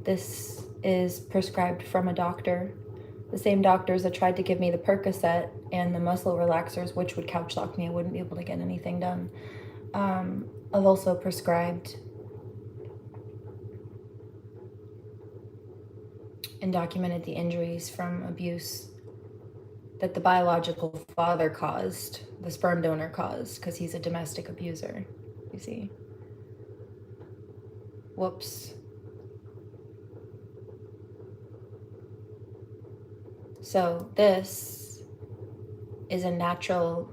This is prescribed from a doctor. The same doctors that tried to give me the Percocet and the muscle relaxers, which would couch lock me, I wouldn't be able to get anything done. I've also prescribed and documented the injuries from abuse that the biological father caused, the sperm donor caused, because he's a domestic abuser, you see. Whoops. So this is a natural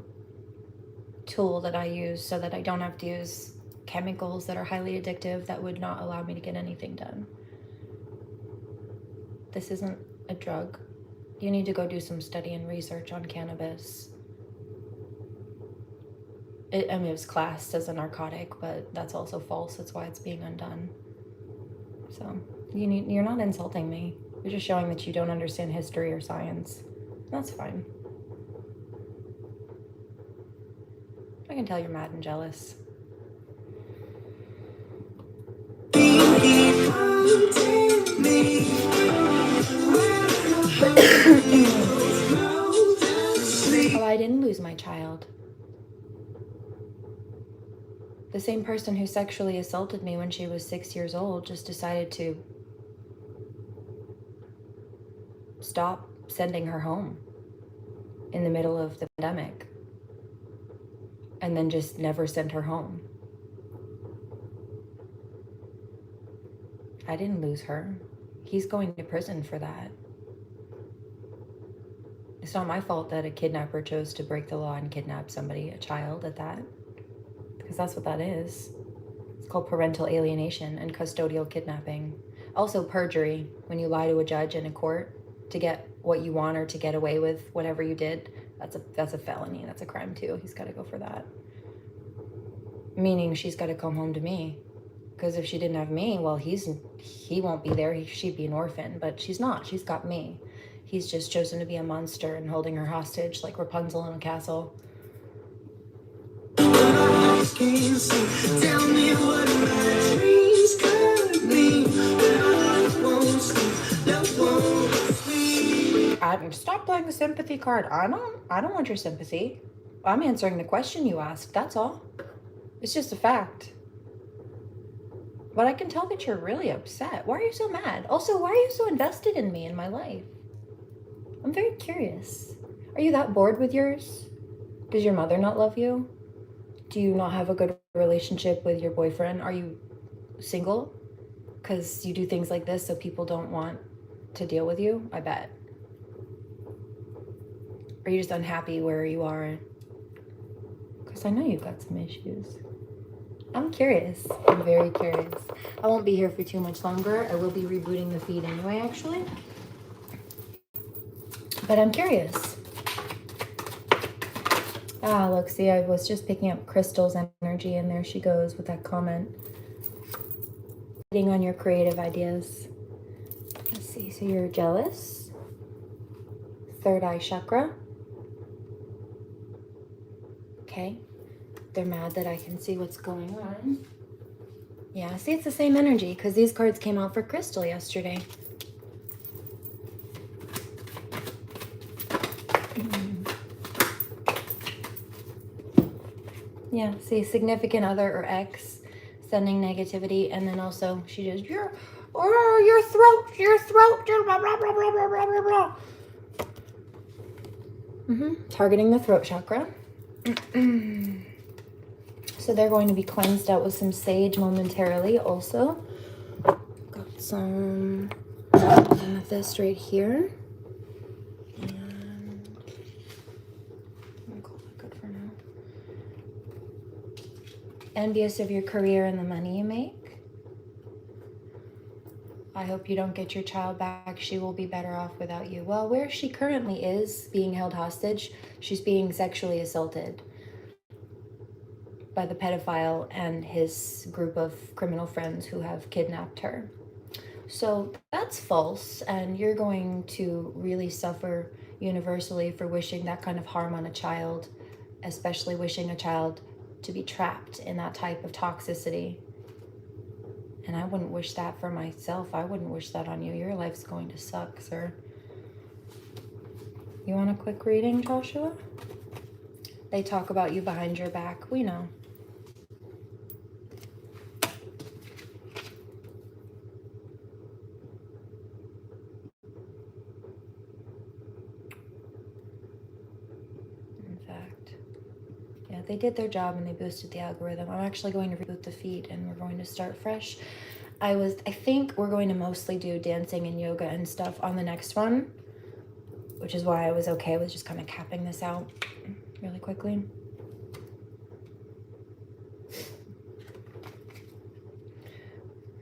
tool that I use so that I don't have to use chemicals that are highly addictive that would not allow me to get anything done. This isn't a drug. You need to go do some study and research on cannabis. I mean, it was classed as a narcotic, but that's also false. That's why it's being undone. So you're not insulting me. You're just showing that you don't understand history or science. That's fine. I can tell you're mad and jealous. Oh, I didn't lose my child. The same person who sexually assaulted me when she was 6 years old just decided to stop sending her home in the middle of the pandemic and then just never sent her home. I didn't lose her. He's going to prison for that. It's not my fault that a kidnapper chose to break the law and kidnap somebody, a child at that, because that's what that is. It's called parental alienation and custodial kidnapping. Also perjury, when you lie to a judge in a court to get what you want or to get away with whatever you did. That's a felony. That's a crime too. He's got to go for that. Meaning she's got to come home to me. Because if she didn't have me, well, he won't be there. She'd be an orphan. But she's not. She's got me. He's just chosen to be a monster and holding her hostage like Rapunzel in a castle. Tell me what my dreams could mean. Love won't sleep, love won't sleep. Stop playing the sympathy card. I don't want your sympathy. I'm answering the question you asked. That's all. It's just a fact. But I can tell that you're really upset. Why are you so mad? Also, why are you so invested in me and my life? I'm very curious. Are you that bored with yours? Does your mother not love you? Do you not have a good relationship with your boyfriend? Are you single? Because you do things like this so people don't want to deal with you? I bet. Are you just unhappy where you are? Because I know you've got some issues. I'm curious. I'm very curious. I won't be here for too much longer. I will be rebooting the feed anyway, actually. But I'm curious. Ah, look, see, I was just picking up Crystal's energy, and there she goes with that comment. Hitting on your creative ideas. Let's see, so you're jealous. Third eye chakra. Okay. They're mad that I can see what's going on. Yeah, see, it's the same energy, because these cards came out for Crystal yesterday. Yeah, see, significant other or ex sending negativity, and then also she just, your throat, blah, blah, blah, blah, blah, blah, blah. Targeting the throat chakra. So they're going to be cleansed out with some sage momentarily also. Got some amethyst right here. And I'm gonna call that good for now. Envious of your career and the money you make. I hope you don't get your child back. She will be better off without you. Well, where she currently is being held hostage, she's being sexually assaulted by the pedophile and his group of criminal friends who have kidnapped her. So that's false, and you're going to really suffer universally for wishing that kind of harm on a child, especially wishing a child to be trapped in that type of toxicity. And I wouldn't wish that for myself. I wouldn't wish that on you. Your life's going to suck, sir. You want a quick reading, Joshua? They talk about you behind your back. We know. Yeah, they did their job and they boosted the algorithm. I'm actually going to reboot the feed and we're going to start fresh. I think we're going to mostly do dancing and yoga and stuff on the next one, which is why I was okay with just kind of capping this out really quickly.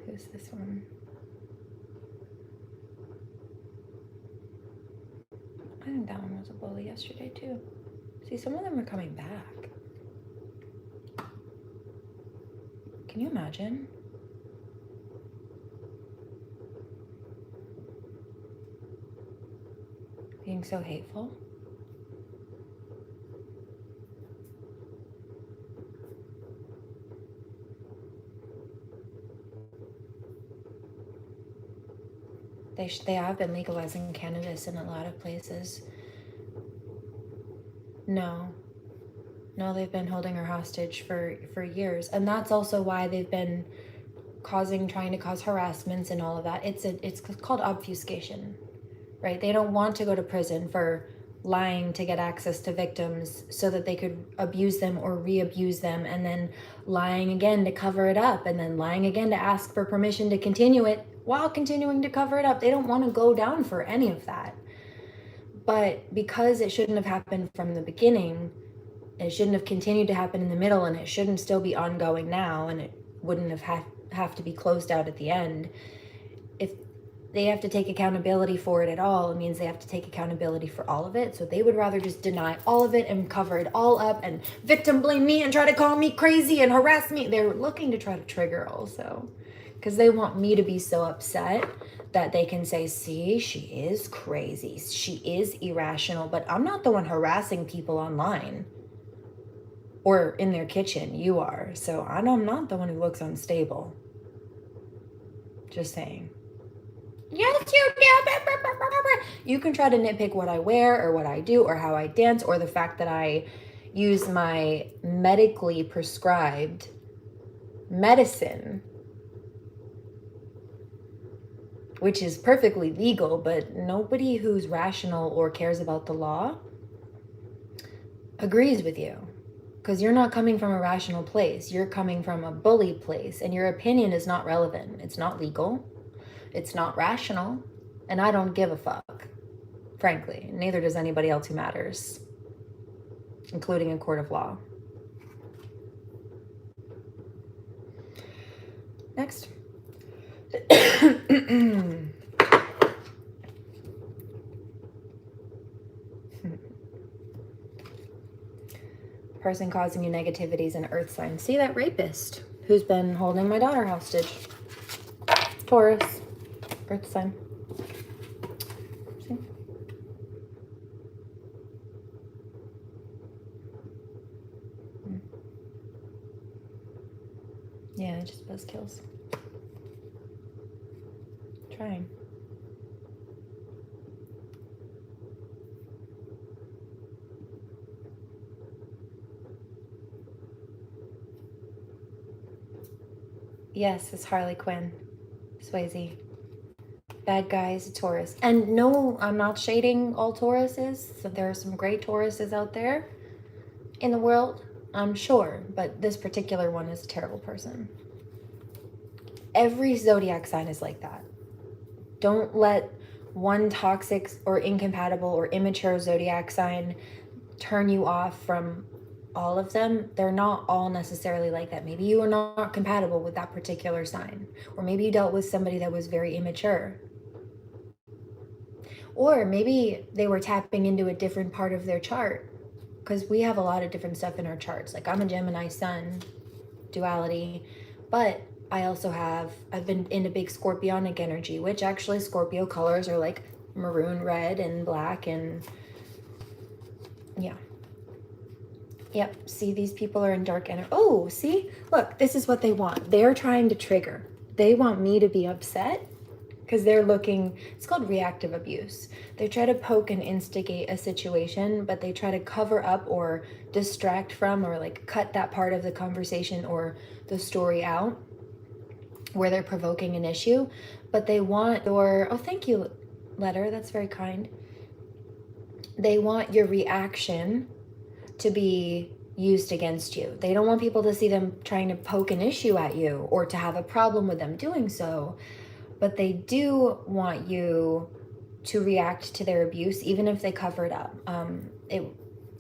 Who's this one? I think that one was a bully yesterday too. See, some of them are coming back. Can you imagine? Being so hateful. They have been legalizing cannabis in a lot of places. No, they've been holding her hostage for years. And that's also why they've been trying to cause harassments and all of that. It's called obfuscation, right? They don't want to go to prison for lying to get access to victims so that they could abuse them or re-abuse them, and then lying again to cover it up, and then lying again to ask for permission to continue it while continuing to cover it up. They don't want to go down for any of that. But because it shouldn't have happened from the beginning, it shouldn't have continued to happen in the middle, and it shouldn't still be ongoing now, and it wouldn't have to be closed out at the end. If they have to take accountability for it at all, it means they have to take accountability for all of it. So they would rather just deny all of it and cover it all up and victim blame me and try to call me crazy and harass me. They're looking to try to trigger also, because they want me to be so upset that they can say, see, she is crazy, she is irrational, but I'm not the one harassing people online or in their kitchen. You are. So I'm not the one who looks unstable. Just saying. Yes, you do. You can try to nitpick what I wear or what I do or how I dance or the fact that I use my medically prescribed medicine, which is perfectly legal, but nobody who's rational or cares about the law agrees with you, because you're not coming from a rational place. You're coming from a bully place, and your opinion is not relevant. It's not legal. It's not rational, and I don't give a fuck, frankly. Neither does anybody else who matters, including a court of law. Next. Person causing you negativities and earth sign. See that rapist who's been holding my daughter hostage. Taurus, earth sign. See? Yeah, just buzzkills. Trying. Yes, it's Harley Quinn. Swayze. Bad guys, Taurus. And no, I'm not shading all Tauruses. So there are some great Tauruses out there in the world, I'm sure. But this particular one is a terrible person. Every zodiac sign is like that. Don't let one toxic or incompatible or immature zodiac sign turn you off from all of them. They're not all necessarily like that. Maybe you are not compatible with that particular sign, or maybe you dealt with somebody that was very immature, or maybe they were tapping into a different part of their chart, because we have a lot of different stuff in our charts. Like I'm a Gemini sun, duality, but I also I've been in a big Scorpionic energy, which actually Scorpio colors are like maroon, red, and black, and yeah. Yep, see, these people are in dark energy. Oh, see? Look, this is what they want. They're trying to trigger. They want me to be upset because they're looking, it's called reactive abuse. They try to poke and instigate a situation, but they try to cover up or distract from or like cut that part of the conversation or the story out where they're provoking an issue. But they want your, oh, thank you, letter. That's very kind. They want your reaction to be used against you. They don't want people to see them trying to poke an issue at you or to have a problem with them doing so, but they do want you to react to their abuse, even if they cover it up.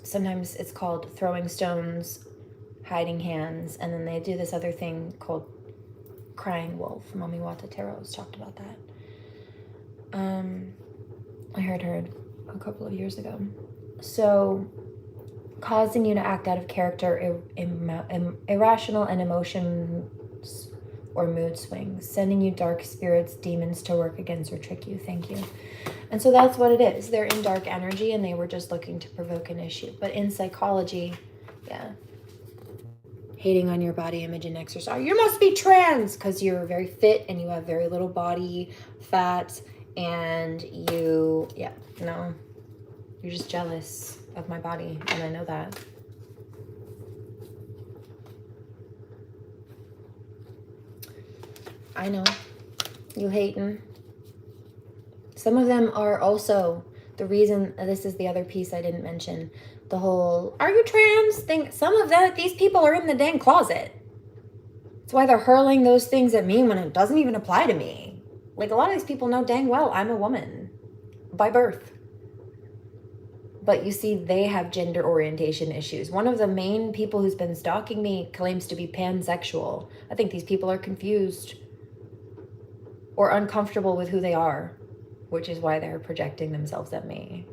Sometimes it's called throwing stones, hiding hands, and then they do this other thing called crying wolf. Mommy Wata Tarot has talked about that. I heard her a couple of years ago. So causing you to act out of character, irrational and emotions or mood swings, sending you dark spirits, demons to work against or trick you. Thank you. And so that's what it is. They're in dark energy and they were just looking to provoke an issue. But in psychology, yeah, hating on your body image and exercise. You must be trans because you're very fit and you have very little body fat and you, yeah, no, you're just jealous of my body, and I know that. I know. You hating. Some of them are also the reason, this is the other piece I didn't mention, the whole, are you trans thing? Some of that, these people are in the dang closet. That's why they're hurling those things at me when it doesn't even apply to me. Like, a lot of these people know dang well I'm a woman by birth. But you see, they have gender orientation issues. One of the main people who's been stalking me claims to be pansexual. I think these people are confused or uncomfortable with who they are, which is why they're projecting themselves at me.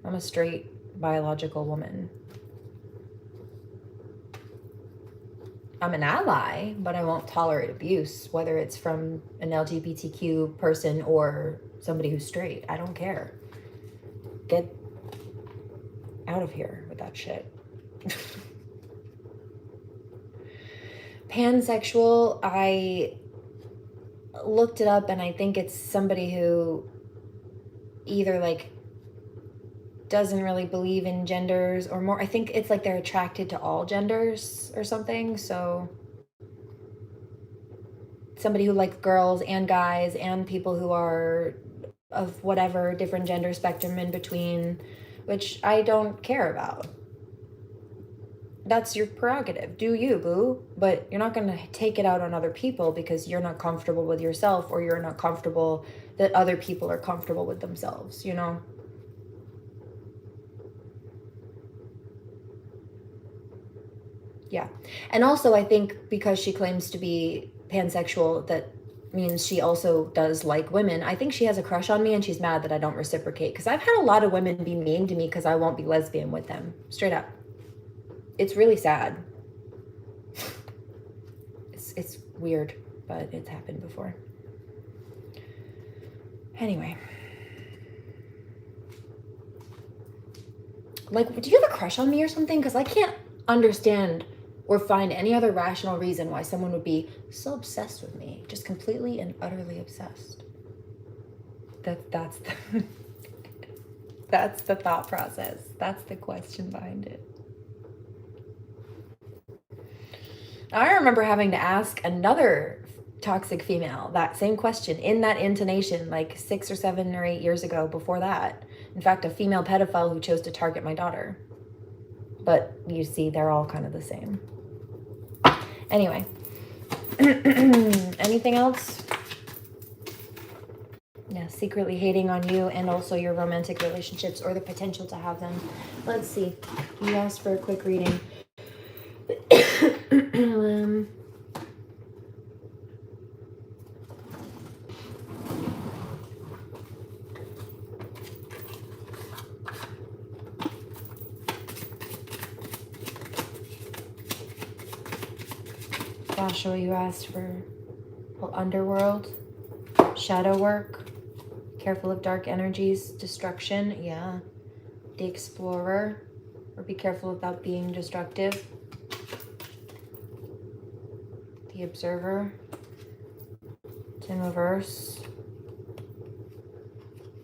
I'm a straight biological woman. I'm an ally, but I won't tolerate abuse, whether it's from an LGBTQ person or somebody who's straight. I don't care. Get out of here with that shit. Pansexual, I looked it up and I think it's somebody who either like doesn't really believe in genders or more. I think it's like they're attracted to all genders or something. So somebody who likes girls and guys and people who are of whatever different gender spectrum in between, which I don't care about. That's your prerogative. Do you, boo? But you're not going to take it out on other people because you're not comfortable with yourself or you're not comfortable that other people are comfortable with themselves, you know? Yeah. And also, I think because she claims to be pansexual, that means she also does like women. I think she has a crush on me and she's mad that I don't reciprocate because I've had a lot of women be mean to me because I won't be lesbian with them. Straight up. It's really sad. It's weird, but it's happened before. Anyway. Like, do you have a crush on me or something? Because I can't understand or find any other rational reason why someone would be so obsessed with me. Just completely and utterly obsessed. That's the, that's the thought process. That's the question behind it. I remember having to ask another toxic female that same question in that intonation like 6 or 7 or 8 years ago before that. In fact, a female pedophile who chose to target my daughter. But you see, they're all kind of the same. Anyway. Anything else? Yeah, secretly hating on you and also your romantic relationships or the potential to have them. Let's see. You asked for a quick reading. Joshua, you asked for underworld, shadow work, careful of dark energies, destruction, yeah. The explorer, Or be careful about being destructive. The Observer. It's in reverse.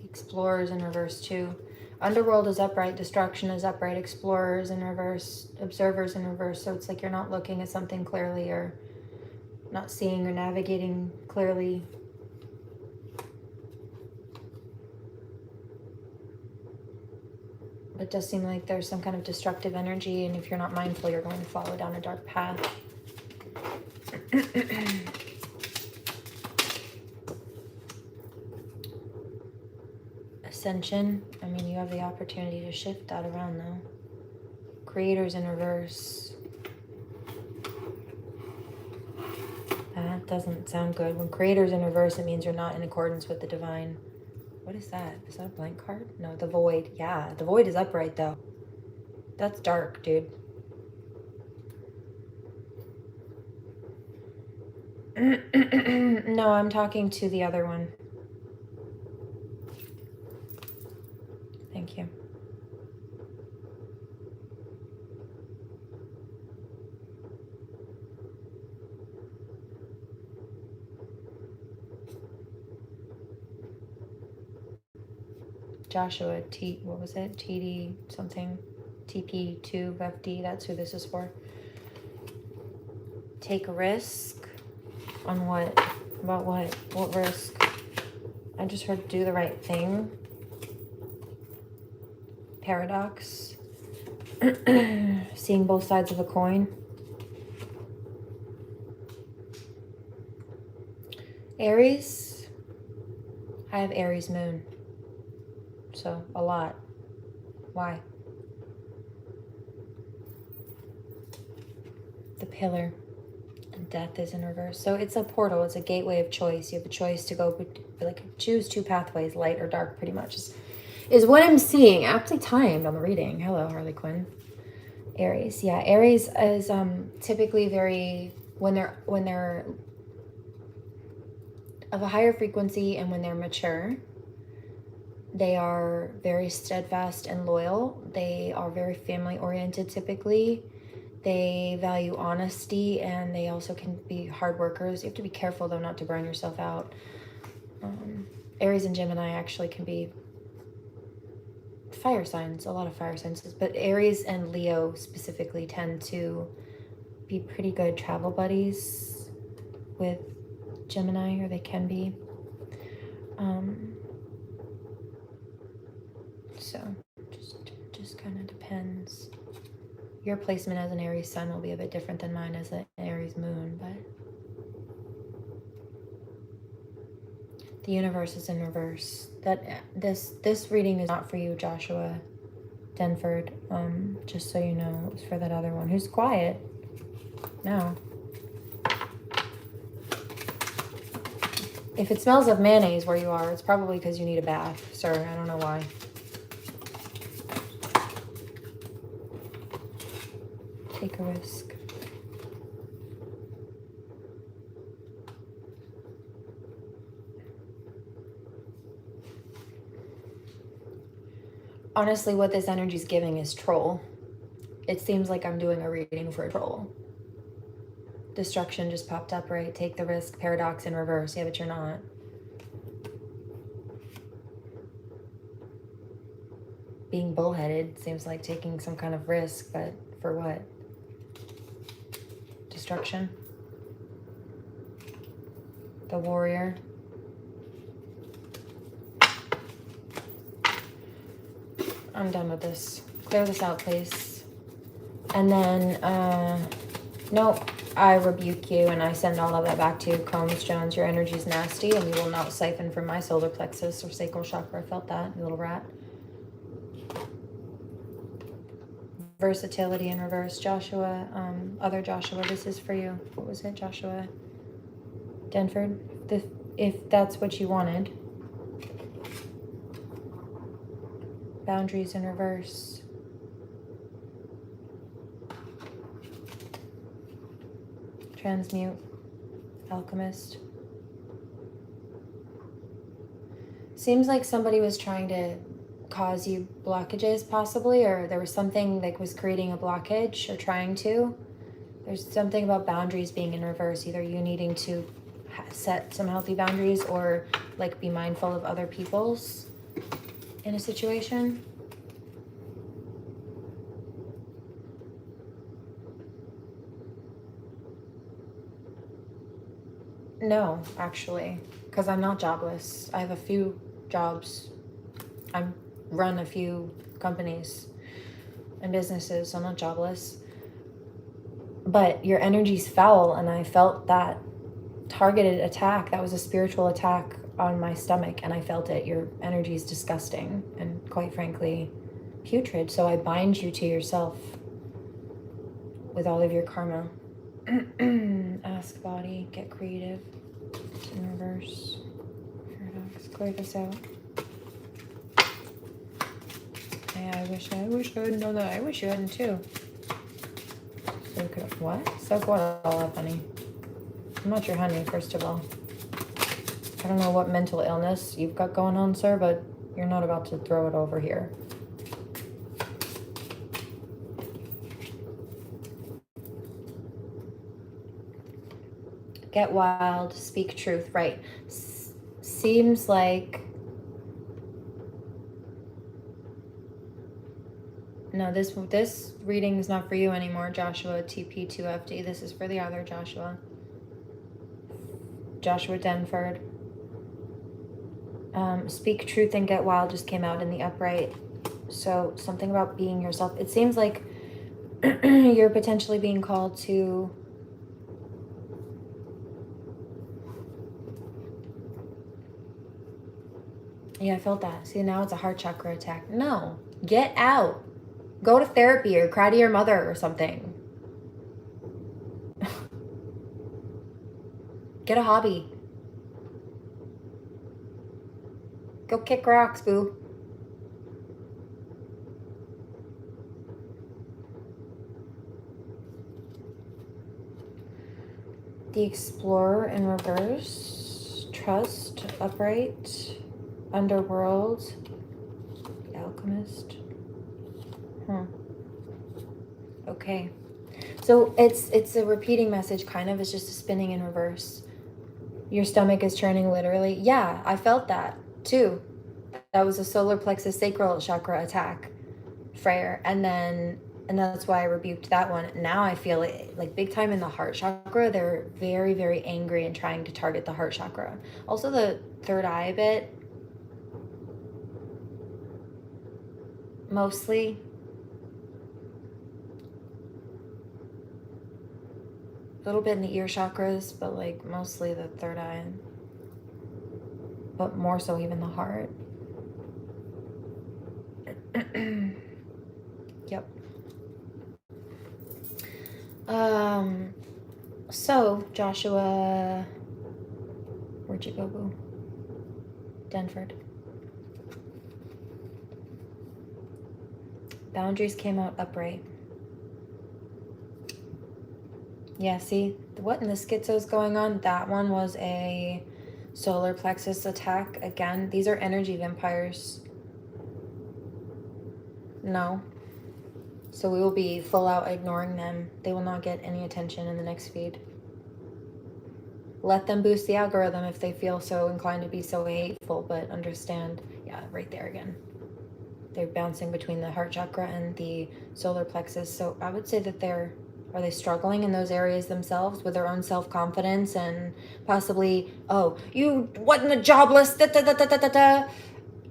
Explorers in reverse too. Underworld is upright, Destruction is upright, Explorers in reverse, Observers in reverse. So it's like you're not looking at something clearly or not seeing or navigating clearly. It does seem like there's some kind of destructive energy, and if you're not mindful, you're going to follow down a dark path. Ascension. I mean, you have the opportunity to shift that around though. Creators in reverse. That doesn't sound good. When creators in reverse, it means you're not in accordance with the divine. What is that? Is that a blank card? No, the Void. Yeah, the Void is upright though. That's dark, dude. No, I'm talking to the other one. Thank you. Joshua, what was it? TD something. TP2 FD, that's who this is for. Take a risk. On what? About what? What risk? I just heard do the right thing. Paradox. Seeing both sides of a coin. Aries. I have Aries moon. So, a lot. Why? The Pillar. And Death is in reverse. So it's a portal. It's a gateway of choice. You have a choice to go, like, choose two pathways, light or dark, pretty much. Is what I'm seeing. Aptly timed on the reading. Hello, Harley Quinn. Aries. Yeah, Aries is typically very, when they're of a higher frequency and when they're mature, they are very steadfast and loyal. They are very family oriented typically. They value honesty, and they also can be hard workers. You have to be careful though not to burn yourself out. Aries and Gemini actually can be fire signs, a lot of fire signs, but Aries and Leo specifically tend to be pretty good travel buddies with Gemini, or they can be. So just kind of depends. Your placement as an Aries sun will be a bit different than mine as an Aries moon, but the universe is in reverse. That this reading is not for you, Joshua Denford. Just so you know, it was for that other one who's quiet now. If it smells of mayonnaise where you are, it's probably because you need a bath, sir. I don't know why. Take a risk. Honestly, what this energy is giving is troll. It seems like I'm doing a reading for a troll. Destruction just popped up, right? Take the risk. Paradox in reverse. Yeah, but you're not. Being bullheaded seems like taking some kind of risk, but for what? Destruction. The Warrior. I'm done with this. Clear this out, please. And then, nope. I rebuke you and I send all of that back to you. Combs Jones, your energy's nasty and you will not siphon from my solar plexus or sacral chakra. I felt that, you little rat. Versatility in reverse. Joshua, other Joshua, this is for you. What was it, Joshua Denford? If that's what you wanted. Boundaries in reverse. Transmute. Alchemist. Seems like somebody was trying to cause you blockages possibly, or there was something like was creating a blockage or trying to. There's something about boundaries being in reverse, either you needing to set some healthy boundaries or like be mindful of other people's in a situation. No, actually, because I'm not jobless. I have a few jobs. I run a few companies and businesses, so I'm not jobless. But your energy's foul, and I felt that targeted attack. That was a spiritual attack on my stomach, and I felt it. Your energy is disgusting and, quite frankly, putrid. So I bind you to yourself with all of your karma. Ask body, get creative. In reverse. Paradox. Clear this out. Yeah, I wish I would know that. I wish you hadn't too. Soak it up. What? Soak what all up, honey? I'm not your honey, first of all. I don't know what mental illness you've got going on, sir, but you're not about to throw it over here. Get wild, speak truth, right. Seems like... No, this reading is not for you anymore, Joshua TP2FD. This is for the other Joshua. Joshua Denford. Speak truth and get wild just came out in the upright. So something about being yourself. It seems like you're potentially being called to... Yeah, I felt that. See, now it's a heart chakra attack. No, get out. Go to therapy or cry to your mother or something. Get a hobby. Go kick rocks, boo. The Explorer in reverse. Trust, upright. Underworld. The Alchemist. Okay. So it's a repeating message, kind of. It's just a spinning in reverse. Your stomach is churning literally. Yeah, I felt that too. That was a solar plexus sacral chakra attack, Freyr. And that's why I rebuked that one. Now I feel it like big time in the heart chakra. They're very, very angry and trying to target the heart chakra. Also the third eye bit. Mostly. A little bit in the ear chakras, but like mostly the third eye. But more so even the heart. Yep. So Joshua, where'd you go, boo? Denford. Boundaries came out upright. Yeah, see, what in the schizo's going on? That one was a solar plexus attack. Again, these are energy vampires. No. So we will be full out ignoring them. They will not get any attention in the next feed. Let them boost the algorithm if they feel so inclined to be so hateful, but understand, yeah, right there again. They're bouncing between the heart chakra and the solar plexus. So I would say that are they struggling in those areas themselves with their own self-confidence and possibly, oh, you wasn't a jobless, da, da, da, da, da, da.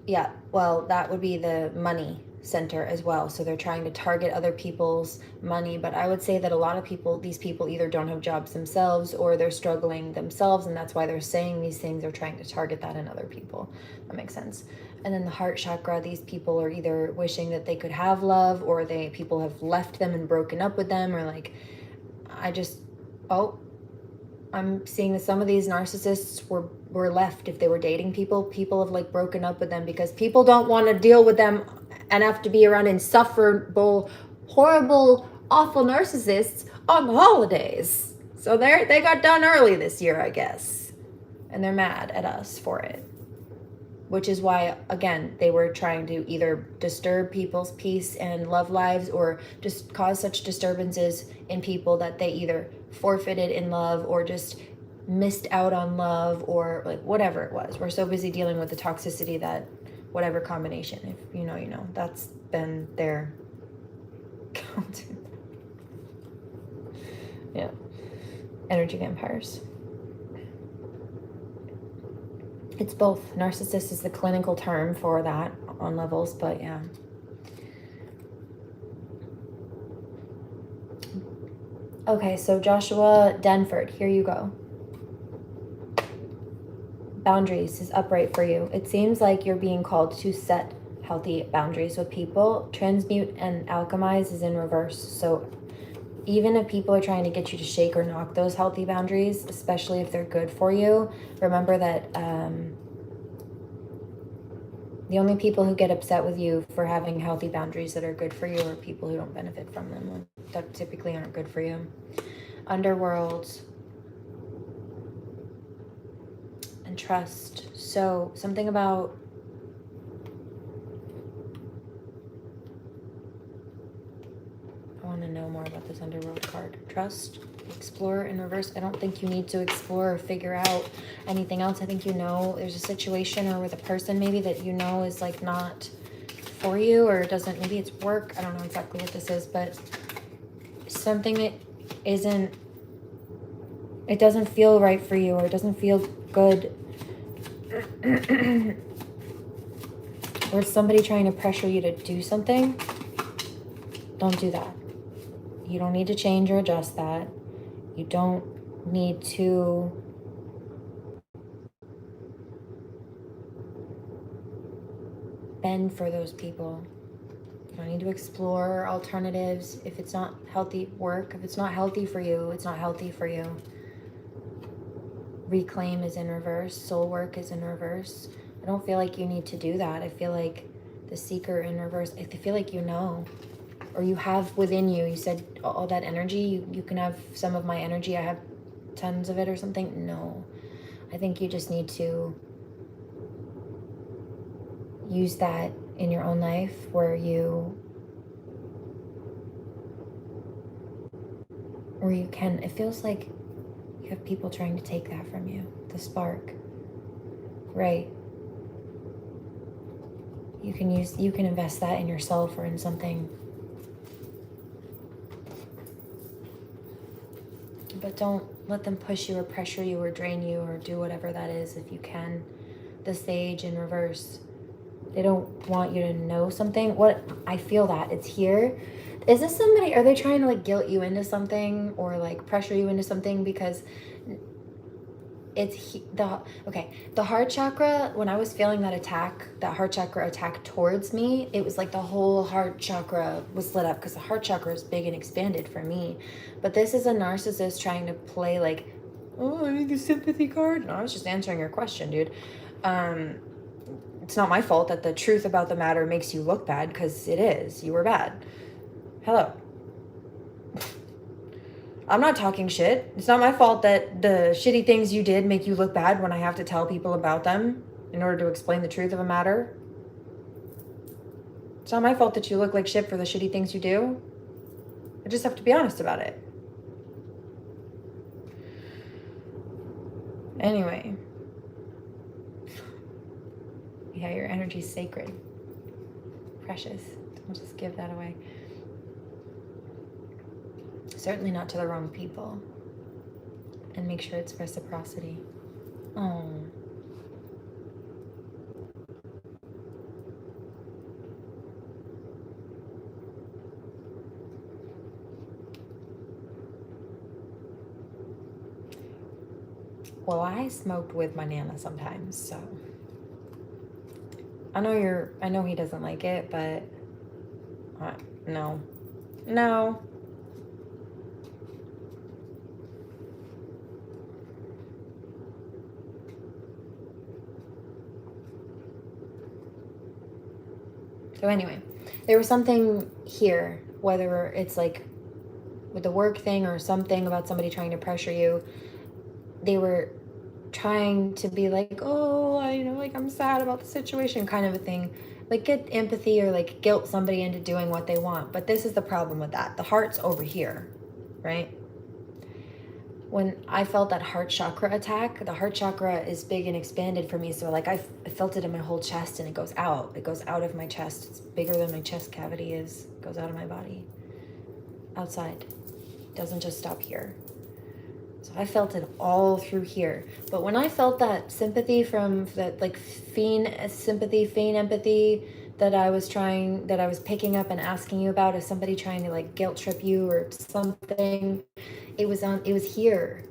Yeah, well, that would be the money center as well. So they're trying to target other people's money. But I would say that a lot of people, these people either don't have jobs themselves or they're struggling themselves. And that's why they're saying these things. They're trying to target that in other people. That makes sense. And then the heart chakra, these people are either wishing that they could have love or people have left them and broken up with them, or like, I'm seeing that some of these narcissists were left if they were dating people. People have like broken up with them because people don't want to deal with them and have to be around insufferable, horrible, awful narcissists on the holidays. So they got done early this year, I guess. And they're mad at us for it. which is why, again, they were trying to either disturb people's peace and love lives or just cause such disturbances in people that they either forfeited in love or just missed out on love or like whatever it was. We're so busy dealing with the toxicity that whatever combination, if you know, you know, that's been their yeah, energy vampires. It's both. Narcissist is the clinical term for that on levels, but yeah. Okay, so Joshua Denford, here you go. Boundaries is upright for you. It seems like you're being called to set healthy boundaries with people. Transmute and alchemize is in reverse. So even if people are trying to get you to shake or knock those healthy boundaries, especially if they're good for you, remember that the only people who get upset with you for having healthy boundaries that are good for you are people who don't benefit from them, that typically aren't good for you. Underworld and trust. So something about I want to know more about this underworld card. Trust, explore in reverse. I don't think you need to explore or figure out anything else. I think you know there's a situation or with a person maybe that you know is like not for you or doesn't, maybe it's work. I don't know exactly what this is, but something that isn't, it doesn't feel right for you or it doesn't feel good. Or somebody trying to pressure you to do something. Don't do that. You don't need to change or adjust that. You don't need to bend for those people. You don't need to explore alternatives. If it's not healthy work, if it's not healthy for you, it's not healthy for you. Reclaim is in reverse. Soul work is in reverse. I don't feel like you need to do that. I feel like the seeker in reverse, I feel like you know. Or you have within you, you said all that energy, you can have some of my energy, I have tons of it or something. No, I think you just need to use that in your own life where you can, it feels like you have people trying to take that from you, the spark, right? You can invest that in yourself or in something. But don't let them push you or pressure you or drain you or do whatever that is if you can. The Sage in reverse. They don't want you to know something. What I feel that it's here. Is this somebody, are they trying to like guilt you into something or like pressure you into something? Because it's the heart chakra, when I was feeling that heart chakra attack towards me, it was like the whole heart chakra was lit up because the heart chakra is big and expanded for me. But this is a narcissist trying to play like, oh, I need the sympathy card. No, I was just answering your question, dude. It's not my fault that the truth about the matter makes you look bad, because it is. You were bad. Hello. I'm not talking shit. It's not my fault that the shitty things you did make you look bad when I have to tell people about them in order to explain the truth of a matter. It's not my fault that you look like shit for the shitty things you do. I just have to be honest about it. Anyway. Yeah, your energy's sacred. Precious. Don't just give that away. Certainly not to the wrong people. And make sure it's reciprocity. Oh. Well, I smoked with my Nana sometimes, so I know he doesn't like it, but no. So anyway, there was something here, whether it's like with the work thing or something about somebody trying to pressure you. They were trying to be like, oh, I like I'm sad about the situation kind of a thing. Like get empathy or like guilt somebody into doing what they want. But this is the problem with that. The heart's over here, right? When I felt that heart chakra attack, the heart chakra is big and expanded for me. So like I felt it in my whole chest and it goes out. It goes out of my chest. It's bigger than my chest cavity is. It goes out of my body. Outside. It doesn't just stop here. So I felt it all through here. But when I felt that sympathy from that like feign empathy that I was picking up and asking you about as somebody trying to like guilt trip you or something, it was here.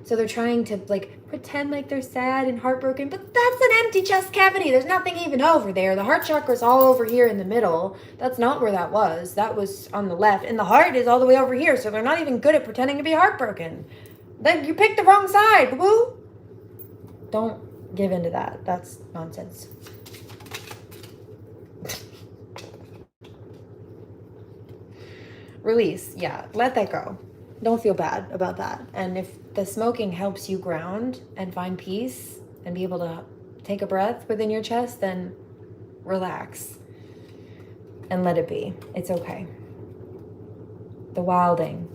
So they're trying to like pretend like they're sad and heartbroken, but that's an empty chest cavity. There's nothing even over there. The heart chakra's all over here in the middle. That's not where that was. That was on the left. And the heart is all the way over here. So they're not even good at pretending to be heartbroken. Then you picked the wrong side, woo! Don't give into that. That's nonsense. Release, yeah, let that go. Don't feel bad about that. And if the smoking helps you ground and find peace and be able to take a breath within your chest, then relax and let it be. It's okay. The wildling.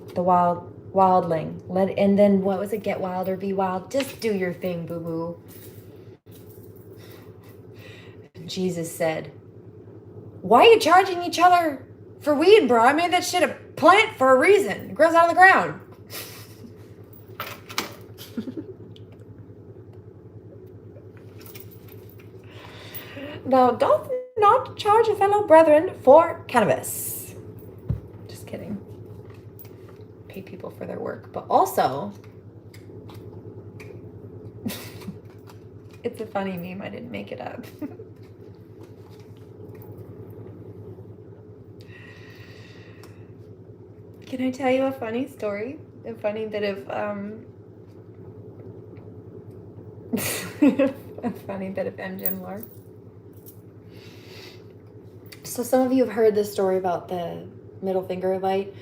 And then what was it? Get wild or be wild. Just do your thing, boo-boo. Jesus said, why are you charging each other for weed, bro? I made that shit a plant for a reason. It grows out of the ground. Now, doth not charge a fellow brethren for cannabis. Just kidding. Pay people for their work, but also it's a funny meme. I didn't make it up. Can I tell you a funny story? A funny bit of a funny bit of MGM lore. So some of you have heard this story about the middle finger light.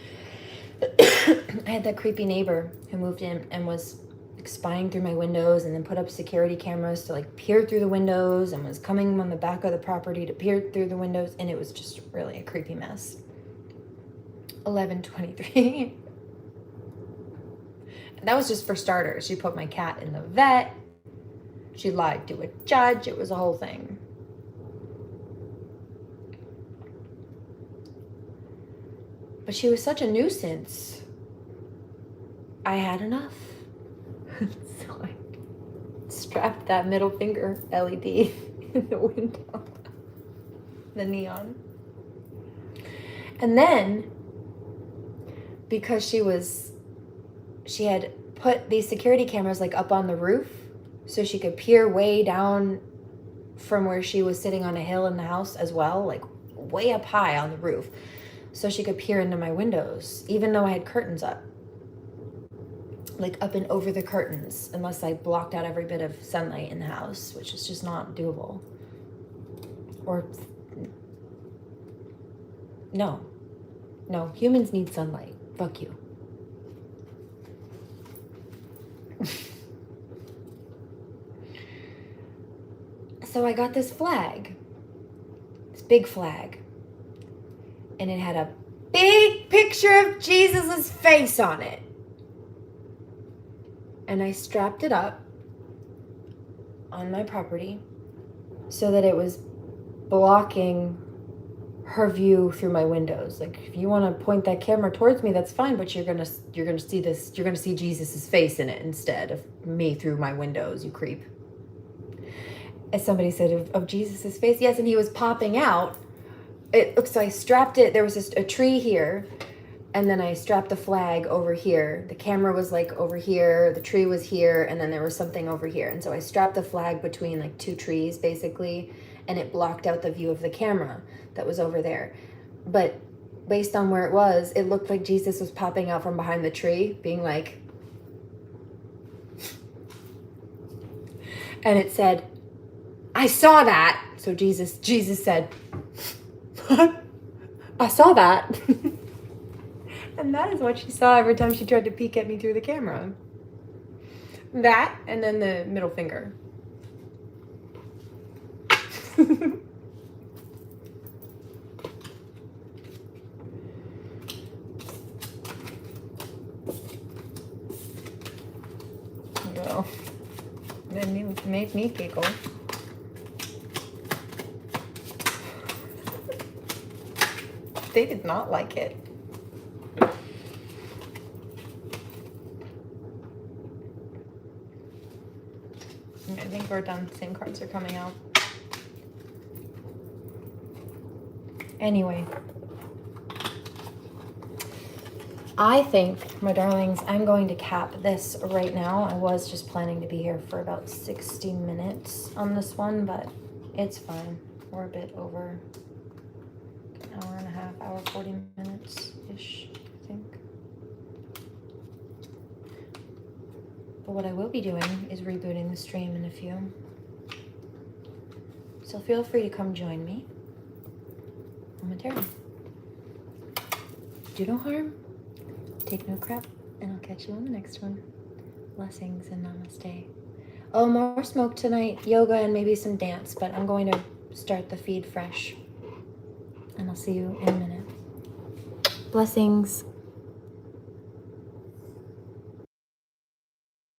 I had that creepy neighbor who moved in and was spying through my windows and then put up security cameras to like peer through the windows and was coming on the back of the property to peer through the windows, and it was just really a creepy mess. 11/23. And that was just for starters. She put my cat in the vet. She lied to a judge. It was a whole thing. But she was such a nuisance. I had enough. So I strapped that middle finger LED in the window. The neon. And then, because she had put these security cameras like up on the roof so she could peer way down from where she was sitting on a hill in the house as well, like way up high on the roof. So she could peer into my windows, even though I had curtains up. Like up and over the curtains, unless I blocked out every bit of sunlight in the house, which is just not doable. Or, no, humans need sunlight. Fuck you. So I got this flag, this big flag. And it had a big picture of Jesus's face on it. And I strapped it up on my property so that it was blocking her view through my windows. Like, if you want to point that camera towards me, that's fine, but you're gonna see this. You're gonna see Jesus's face in it instead of me through my windows. You creep. As somebody said of Jesus's face, yes, and he was popping out. So I strapped it. There was just a tree here, and then I strapped the flag over here. The camera was like over here, the tree was here, and then there was something over here. And so I strapped the flag between like two trees basically, and it blocked out the view of the camera that was over there. But based on where it was, it looked like Jesus was popping out from behind the tree, being like, and it said, I saw that. So Jesus said, I saw that. And that is what she saw every time she tried to peek at me through the camera. That and then the middle finger. Well, that made me giggle. They did not like it. I think we're done. Same cards are coming out. Anyway. I think, my darlings, I'm going to cap this right now. I was just planning to be here for about 60 minutes on this one, but it's fine. We're a bit over an hour and a half, hour 40 minutes-ish, I think. But what I will be doing is rebooting the stream in a few. So feel free to come join me momentarily. Do no harm. Take no crap, and I'll catch you on the next one. Blessings and namaste. Oh, more smoke tonight, yoga, and maybe some dance, but I'm going to start the feed fresh. And I'll see you in a minute. Blessings.